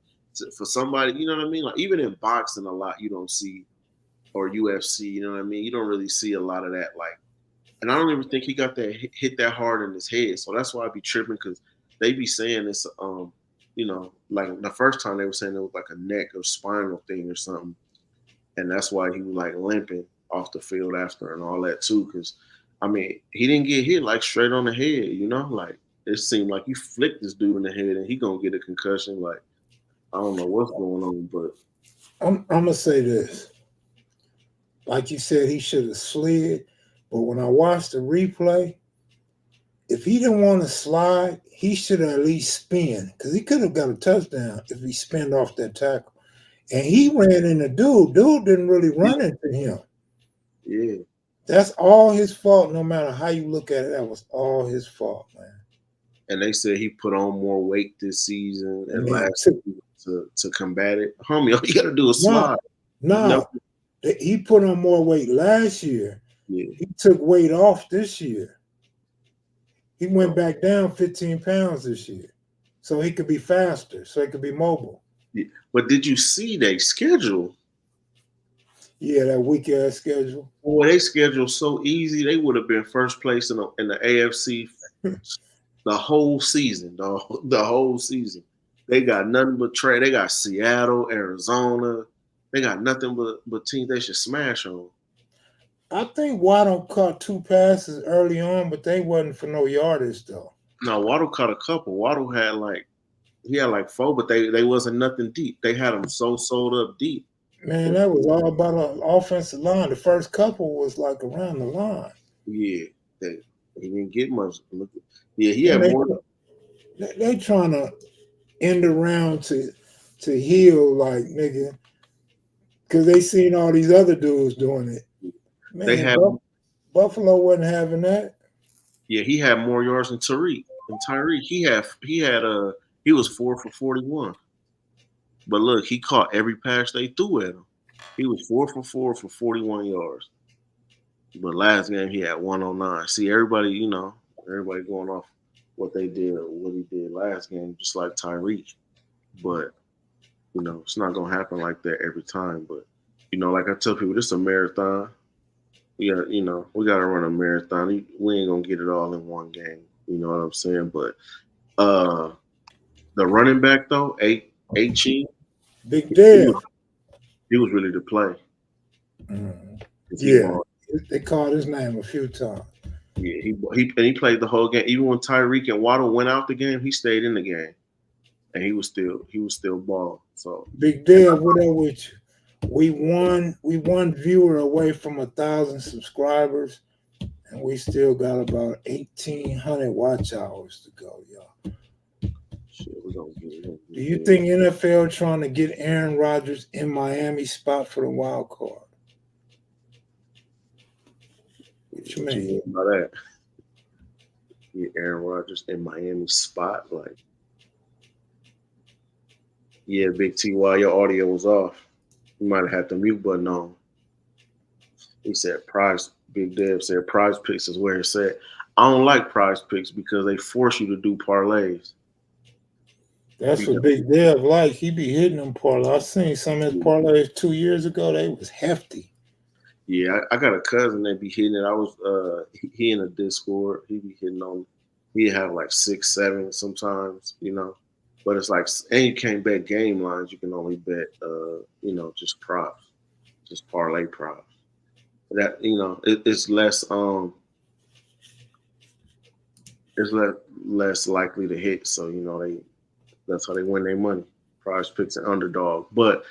for somebody, you know what I mean? Like, even in boxing, a lot you don't see, or UFC, you know what I mean? You don't really see a lot of that. Like, and I don't even think he got that hit that hard in his head. So that's why I be tripping, because they be saying it's, like the first time they were saying it was like a neck or spinal thing or something. And that's why he was like limping off the field after and all that too. Because, I mean, he didn't get hit like straight on the head, you know? Like, it seemed like you flicked this dude in the head and he gonna get a concussion. Like, I don't know what's going on, but I'm gonna say this. Like you said, he should have slid. But when I watched the replay, if he didn't want to slide, he should have at least spin, because he could have got a touchdown if he spinned off that tackle. And he ran into dude. Dude didn't really run into him. yeah. That's all his fault. No matter how you look at it, that was all his fault, man. And they said he put on more weight this season and Yeah. last season to combat it. Homie, all you got to do is slide. No, he put on more weight last year. Yeah. He took weight off this year. He went back down 15 pounds this year, so he could be faster, so he could be mobile. Yeah. But did you see their schedule? Yeah, that weak-ass schedule. Boy, they schedule so easy. They would have been first place in the AFC the whole season. The whole season. They got nothing but trade. They got Seattle, Arizona. They got nothing but teams they should smash on. I think Waddle caught 2 passes early on, but they wasn't for no yardage though. No, Waddle caught a couple. Waddle had like 4, but they wasn't nothing deep. They had them so sold up deep. Man, that was all about an offensive line. The first couple was like around the line. Yeah, he didn't get much. Yeah, he had more. They trying to end around to heal, like, nigga, because they seen all these other dudes doing it. Man, They had Buffalo wasn't having that. Yeah, he had more yards than Tariq. And Tyreek, he was 4 for 41. But look, he caught every pass they threw at him. He was 4 for 4 for 41 yards. But last game he had 109. See, everybody going off what they did or what he did last game, just like Tyreek. But it's not gonna happen like that every time. But like I tell people, this is a marathon. Yeah, we gotta run a marathon. We ain't gonna get it all in one game. You know what I'm saying? But the running back though, H.E. Big deal. He was really the play. Yeah, they called his name a few times. Yeah, he played the whole game. Even when Tyreek and Waddle went out the game, he stayed in the game. and he was still balling. So Big Dev, what up with you? We one viewer away from 1,000 subscribers, and we still got about 1,800 watch hours to go, y'all. shit, we're gonna get it. Do you think NFL trying to get Aaron Rodgers in Miami spot for the wild card? What you mean? About that? Get Aaron Rodgers in Miami spot, like, yeah, Big T, while your audio was off, you might have had the mute button on. He said Big Dev said Prize Picks is where it said. I don't like Prize Picks because they force you to do parlays. That's what Big Dev like. He be hitting them parlays. I seen some of his parlays 2 years ago. They was hefty. Yeah, I got a cousin that be hitting it. I was he in a Discord. He be hitting on. He have like 6, 7 sometimes, you know. But it's like, and you can't bet game lines. You can only bet, just props, just parlay props. That it's less it's less likely to hit. So that's how they win their money. Prize Picks and underdog, but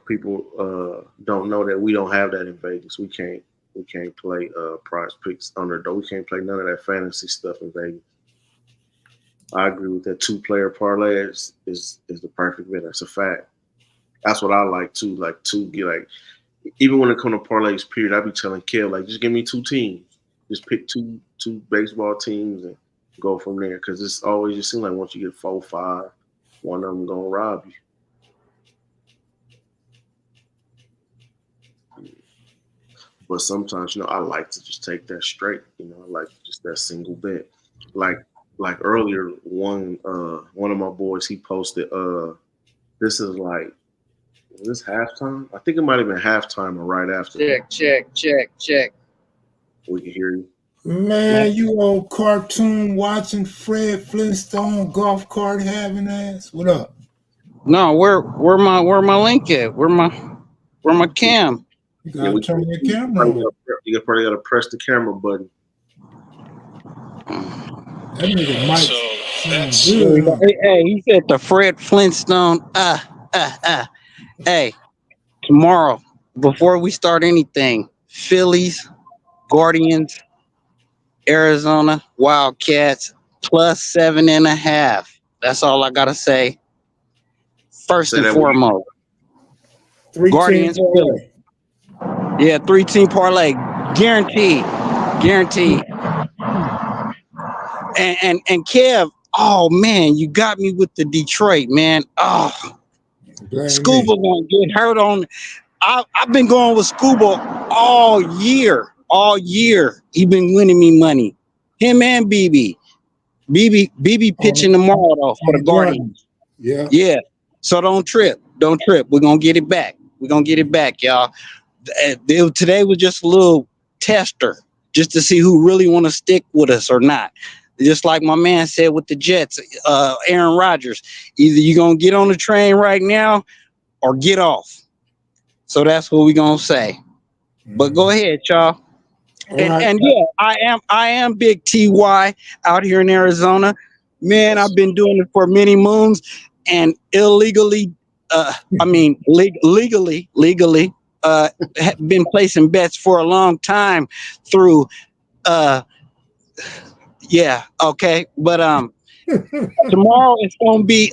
people don't know that we don't have that in Vegas. We can't play Prize Picks underdog. We can't play none of that fantasy stuff in Vegas. I agree with that. 2-player parlay is the perfect bet. That's a fact. That's what I like too. Like even when it comes to parlays, period, I be telling Kev, like, just give me 2 teams. Just pick two baseball teams and go from there. Because it's always just seems like once you get 4, 5, one of them gonna rob you. But sometimes, I like to just take that straight. I like just that single bet. Like earlier, one of my boys, he posted, this is like, was this halftime? I think it might have been halftime or right after. Check. We can hear you. Man, you old cartoon watching Fred Flintstone golf cart having ass. What up? No, where my link at? Where my cam? You gotta turn your camera on. You probably gotta press the camera button. That nigga might sound good. Hey, he said the Fred Flintstone. Hey, tomorrow, before we start anything, Phillies, Guardians, Arizona, Wildcats, +7.5. That's all I gotta say. First and foremost. 3 Guardians, Phillies. Yeah, 3-team parlay. Guaranteed. And Kev, oh man, you got me with the Detroit, man. Oh, Scuba gonna get hurt on. I've been going with Scuba all year. He been winning me money. Him and BB pitching tomorrow though for the Guardians. Yeah. So don't trip. We're gonna get it back. Y'all. Today was just a little tester, just to see who really want to stick with us or not. Just like my man said with the Jets, Aaron Rodgers, either you're going to get on the train right now or get off. So that's what we're going to say. But go ahead, y'all. And yeah, I am Big TY out here in Arizona. Man, I've been doing it for many moons and legally, been placing bets for a long time through, yeah, okay. But tomorrow it's gonna be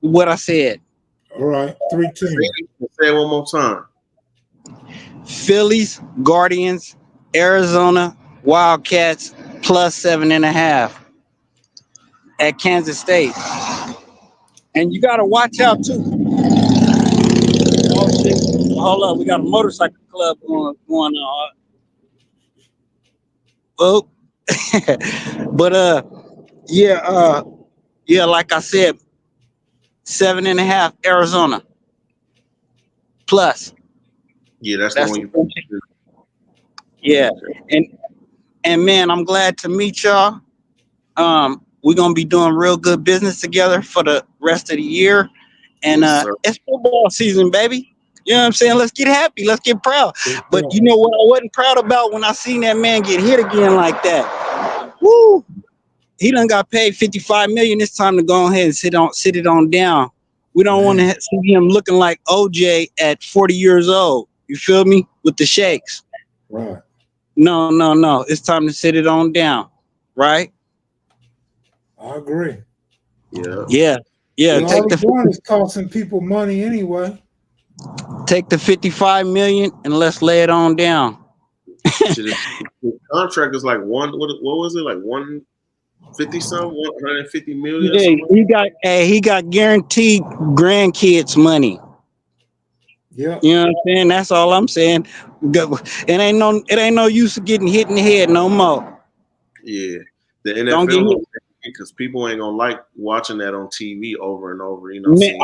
what I said. All right, 3 teams. Say it one more time. Phillies, Guardians, Arizona, Wildcats +7.5 at Kansas State. And you gotta watch out too. Oh shit. Hold up, we got a motorcycle club going on. Oh. But yeah, like I said, 7.5 Arizona plus. Yeah, that's the one you. Yeah, and man, I'm glad to meet y'all. We're gonna be doing real good business together for the rest of the year, and it's football season, baby. You know what I'm saying? Let's get happy. Let's get proud. But you know what I wasn't proud about when I seen that man get hit again like that? Woo! he done got paid 55 million. It's time to go ahead and sit it on down. We don't want to see him looking like OJ at 40 years old. You feel me? With the shakes. Right. No. It's time to sit it on down. Right? I agree. Yeah. Yeah. All he's doing is costing people money anyway. Take the 55 million and let's lay it on down. His contract is like what was it? Like 150 something, 150 million. Yeah, he got guaranteed grandkids money. Yeah. You know what I'm saying? That's all I'm saying. It ain't no use of getting hit in the head no more. Yeah. The Don't get NFL hit. because people ain't gonna like watching that on TV over and over, you know. Man,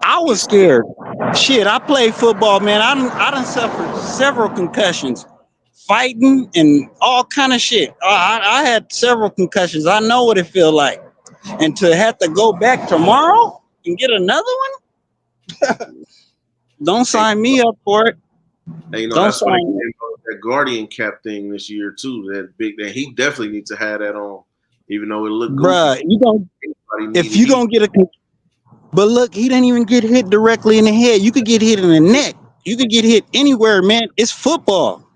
I was scared. Shit, I played football, man. I done suffered several concussions, fighting and all kind of shit. I had several concussions. I know what it feel like, and to have to go back tomorrow and get another one. Don't sign me up for it. And, you know, Don't that's why sign me. that Guardian cap thing this year too. That he definitely needs to have that on, even though it looked goofy. Bruh, if you gonna get but look, he didn't even get hit directly in the head. You could get hit in the neck. You could get hit anywhere, man. It's football.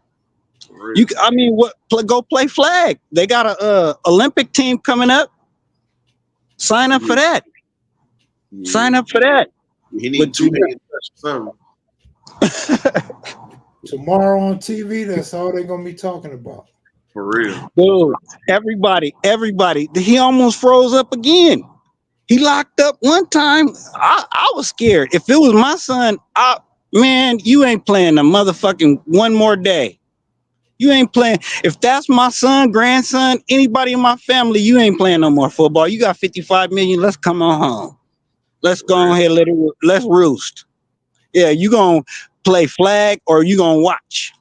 Go play flag. They got a Olympic team coming up. Sign up for that. Yeah. Sign up for that. He needs to something. Tomorrow on TV, that's all they're gonna be talking about. For real. Dude, everybody. He almost froze up again. He locked up one time. I was scared. If it was my son, man, you ain't playing a motherfucking one more day. You ain't playing. If that's my son, grandson, anybody in my family, you ain't playing no more football. You got 55 million. Let's come on home. Let's go ahead. Let's roost. Yeah, you gonna play flag or you gonna watch,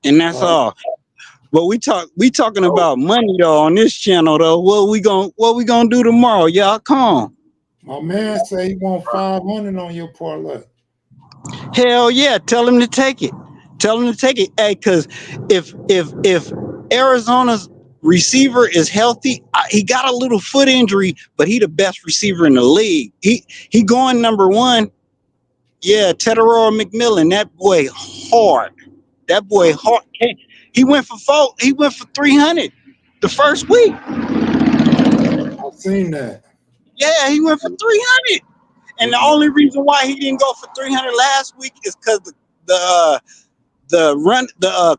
and that's all. But we talking about money though on this channel though. What we gonna do tomorrow, y'all? Come on. My man say he want 500 on your parlay. Hell yeah! Tell him to take it. Hey, because if Arizona's receiver is healthy, he got a little foot injury, but he the best receiver in the league. He going number one. Yeah, Teteroa McMillan. That boy hard. He went for 300 the first week. I've seen that. Yeah, he went for 300. And the only reason why he didn't go for 300 last week is because the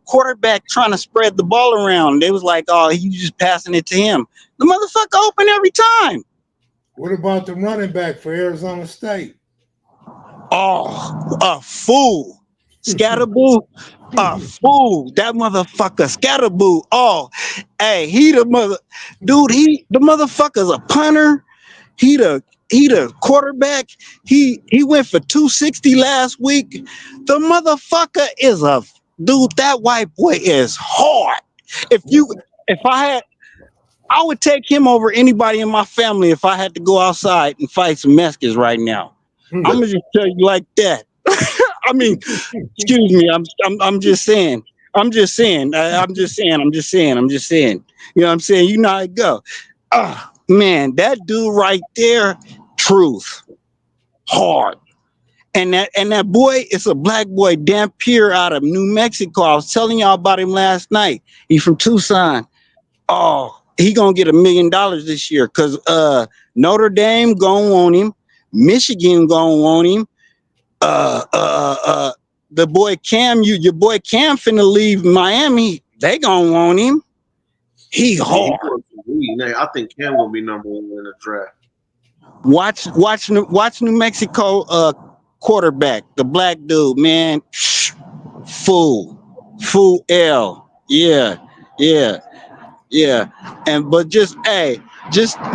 quarterback trying to spread the ball around. They was like, oh, he just passing it to him. The motherfucker open every time. What about the running back for Arizona State? Oh, a fool. Scatterboo, a fool. That motherfucker, Scatterboo. Oh, hey, the motherfucker's a punter. He the quarterback. He went for 260 last week. The motherfucker is a dude. That white boy is hard. I would take him over anybody in my family if I had to go outside and fight some Mexicans right now. I'm gonna just tell you like that. I mean, excuse me. I'm just saying. You know what I'm saying? You know how it go. Man, that dude right there, truth, hard. And that boy is a black boy, Dampier out of New Mexico. I was telling y'all about him last night. He's from Tucson. Oh, he gonna get $1 million this year because Notre Dame gonna want him, Michigan gonna want him. The boy Cam, your boy Cam finna leave Miami. They gonna want him. He hard. I think Cam will be number one in the draft. Watch New Mexico quarterback, the black dude, man. Fool L. Yeah. But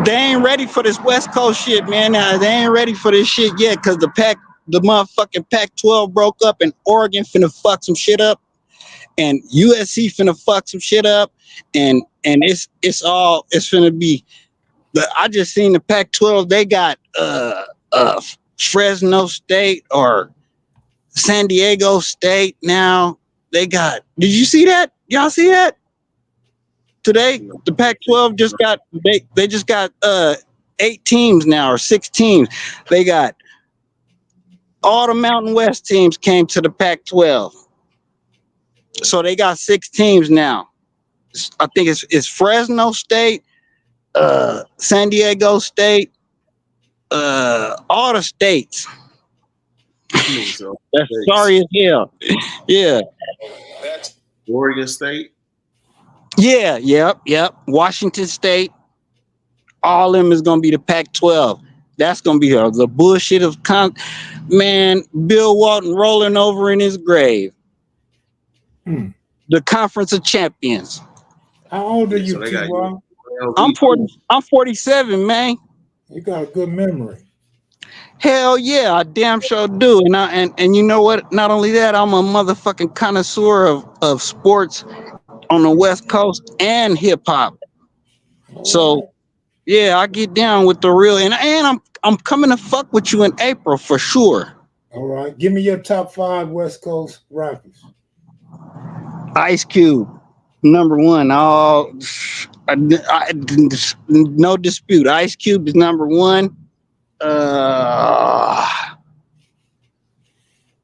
they ain't ready for this West Coast shit, man. They ain't ready for this shit yet because the motherfucking Pac-12 broke up and Oregon finna fuck some shit up and USC finna fuck some shit up and it's finna be I just seen the Pac-12. They got Fresno State or San Diego State now. They got. Did you see that? Y'all see that? today. The Pac-12 just got they just got 8 teams now or 6 teams. They got all the Mountain West teams came to the Pac-12, so they got 6 teams now. I think it's Fresno State, San Diego State, all the states. That's sorry as hell. Yeah. Oregon State. Yeah. Yep. Washington State. All of them is gonna be the Pac-12. That's gonna be the bullshit of man. Bill Walton rolling over in his grave. The Conference of Champions. How old are you, So T.Y.? I'm 40. I'm 47, man. You got a good memory. Hell yeah, I damn sure do. And you know what? Not only that, I'm a motherfucking connoisseur of sports on the West Coast and hip hop. So yeah, I get down with the real and I'm coming to fuck with you in April for sure. All right. Give me your top 5 West Coast rappers. Ice Cube, number 1. No dispute. Ice Cube is number 1.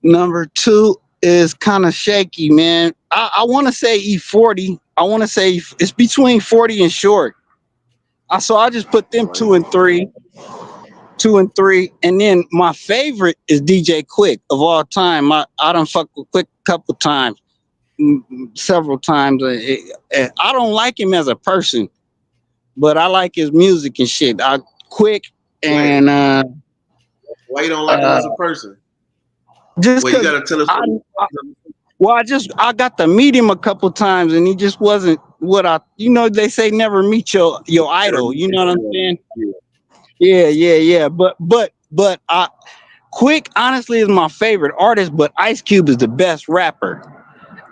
Number 2 is kind of shaky, man. I want to say E40. I want to say it's between 40 and Short. So I just put them 2 and 3. 2 and 3. And then my favorite is DJ Quick of all time. I done fuck with Quick a couple times, several times. I don't like him as a person, but I like his music and shit. Quick and why you don't like him as a person? Just well, you gotta tell us. I got to meet him a couple times, and he just wasn't what they say never meet your idol. You know what I'm saying? Yeah. But Quick honestly is my favorite artist, but Ice Cube is the best rapper.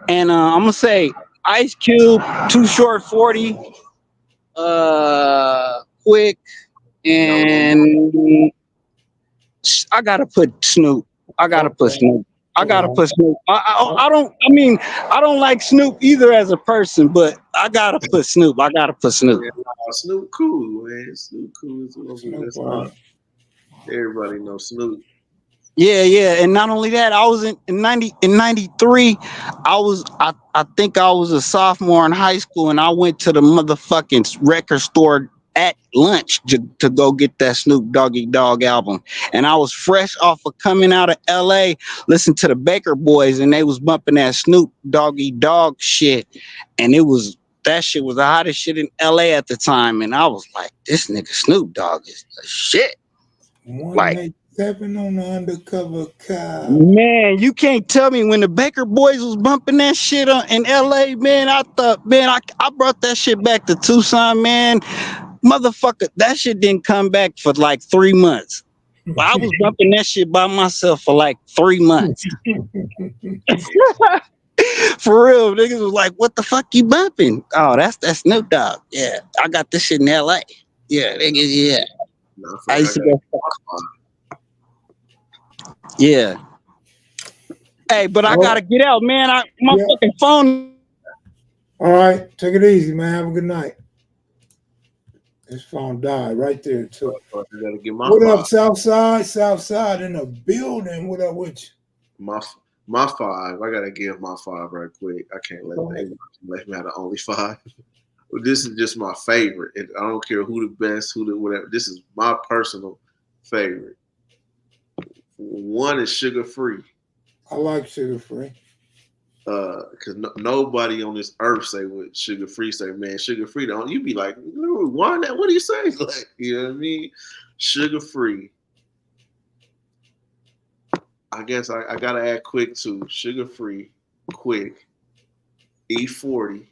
And I'm gonna say Ice Cube, Too Short, 40, Quick, and I gotta put Snoop. I don't like Snoop either as a person, but I gotta put Snoop. Yeah, Snoop cool, man. Snoop cool. Everybody knows Snoop. Yeah. And not only that, I was in 93. I think I was a sophomore in high school, and I went to the motherfucking record store at lunch to go get that Snoop Doggy Dogg album. And I was fresh off of coming out of LA, listening to the Baker Boys, and they was bumping that Snoop Doggy Dogg shit. And that shit was the hottest shit in LA at the time. And I was like, this nigga Snoop Dogg is the shit. 187 on the undercover car. Man, you can't tell me when the Baker Boys was bumping that shit in LA, man. I thought, man, I brought that shit back to Tucson, man. Motherfucker, that shit didn't come back for like 3 months. I was bumping that shit by myself for like 3 months. For real, niggas was like, what the fuck you bumping? Oh, that's Snoop Dogg. Yeah, I got this shit in LA. Yeah, niggas, yeah. I used to go fuck. Yeah. Hey, but I gotta get out, man. My fucking phone. All right, take it easy, man. Have a good night. This phone died right there too. What up, Southside? Southside in the building. What up with you? My 5. I gotta give my 5 right quick. I can't let me have the only 5. This is just my favorite. I don't care who the best, who the whatever. This is my personal favorite. 1 is Sugar Free. I like Sugar Free. Because nobody on this earth say what Sugar Free say, man. Sugar Free, don't you be like, why that? What do you say? Like, you know what I mean? Sugar Free. I guess I gotta add Quick too. Sugar Free, Quick, E40,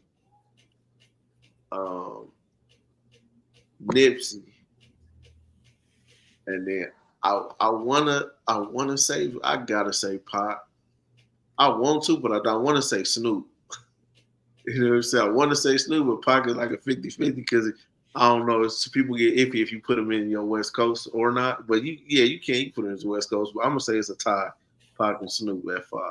Nipsey, and then I wanna say I gotta say Pop. I want to, but I don't want to say Snoop. You know what I'm saying? I want to say Snoop, but Pac is like a 50-50 because I don't know. People get iffy if you put him in your West Coast or not. But you can't put him in the West Coast. But I'm gonna say it's a tie. Pac and Snoop at 5.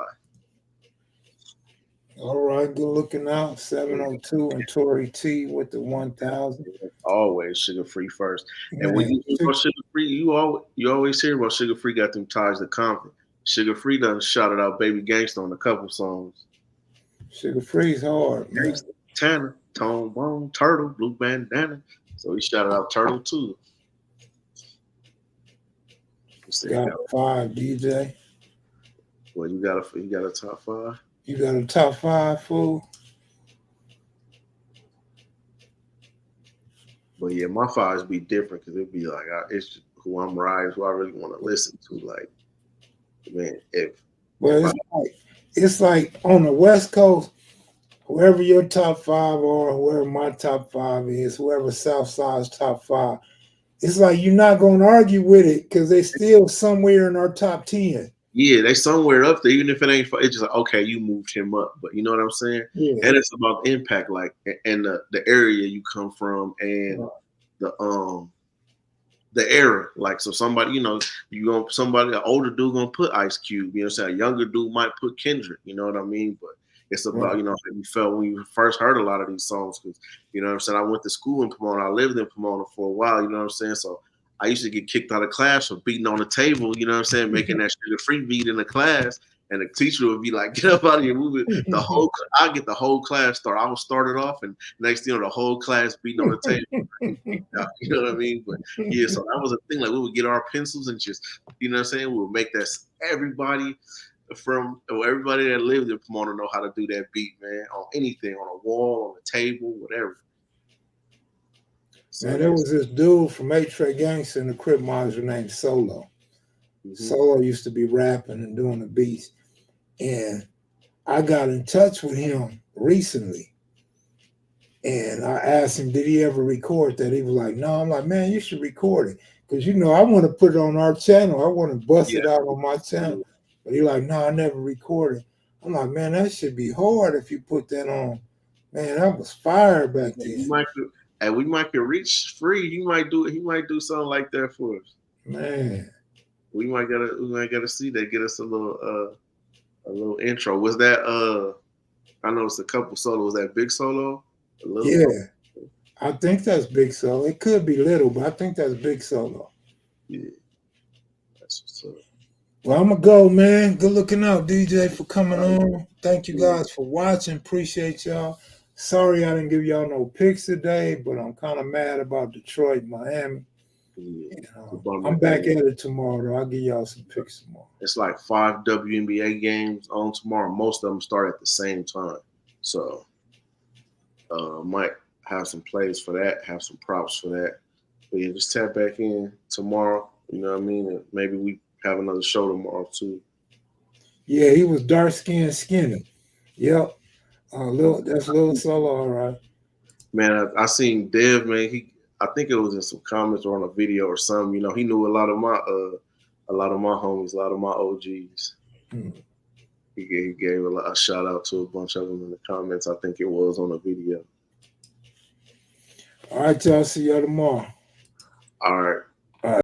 All right, good looking out. 702 and Tory T with the 1000. Always Sugar Free first. And when Man, you hear about Sugar Free, you always hear about Sugar Free got them ties to Compton. Sugar Free done shouted out Baby Gangsta on a couple songs. Sugar Free's hard, man. Gangsta, Tanner, Tone Bone, Turtle, Blue Bandana. So he shouted out Turtle too. Got 5 DJ. Well, you got a top 5. You got a top 5, fool. But yeah, my 5s be different because it'd be like it's just who I'm riding, who I really want to listen to. Like, man, it's like on the West Coast, whoever your top 5 are, whoever my top 5 is, whoever Southside's top 5, it's like you're not gonna argue with it because they still somewhere in our top 10. Yeah, they somewhere up there, even if it ain't. It's just like, okay, you moved him up, but you know what I'm saying? Yeah. And it's about impact, like, and the area you come from, and the era. Like, so somebody, somebody, an older dude gonna put Ice Cube. You know what I'm saying? A younger dude might put Kendrick. You know what I mean? But it's about how you felt when you first heard a lot of these songs. Because you know what I'm saying? I went to school in Pomona. I lived in Pomona for a while. You know what I'm saying? So I used to get kicked out of class for beating on the table, you know what I'm saying, making that Sugar Free beat in the class. And the teacher would be like, get up out of here, move it. I get the whole class started. I would start it off, and next thing you know, the whole class beating on the table. You know what I mean? But yeah, so that was a thing. Like, we would get our pencils and just, you know what I'm saying, we would make that everybody that lived in Pomona know how to do that beat, man, on anything, on a wall, on a table, whatever. Man, there was this dude from A-Tray Gangsta in the Crip Monitor named Solo. Mm-hmm. Solo used to be rapping and doing the beats. And I got in touch with him recently. And I asked him, did he ever record that? He was like, no. I'm like, man, you should record it. Because, I want to put it on our channel. I want to bust it out on my channel. But he like, no, I never recorded. I'm like, man, that should be hard if you put that on. Man, that was fire back then. And we might get reach free. He might do something like that for us. Man, we might gotta see that. Get us a little intro. Was that I know it's a couple solos. Was that Big Solo? Yeah, solo? I think that's Big Solo. It could be Little, but I think that's Big Solo. Yeah, that's what's up. Well, I'm gonna go, man. Good looking out, DJ, for coming on. Thank you guys for watching. Appreciate y'all. Sorry I didn't give y'all no picks today, but I'm kind of mad about Detroit, Miami. Yeah. I'm back at it tomorrow, though. I'll give y'all some picks tomorrow. It's like 5 WNBA games on tomorrow. Most of them start at the same time. So might have some plays for that, have some props for that. But yeah, just tap back in tomorrow. You know what I mean? And maybe we have another show tomorrow, too. Yeah, he was dark-skinned, skinny. Yep. That's Lil Solo, all right. Man, I seen Dev, man. I think it was in some comments or on a video or something. He knew a lot of my homies, a lot of my OGs. He gave a shout out to a bunch of them in the comments. I think it was on a video. All right, y'all. See y'all tomorrow. All right.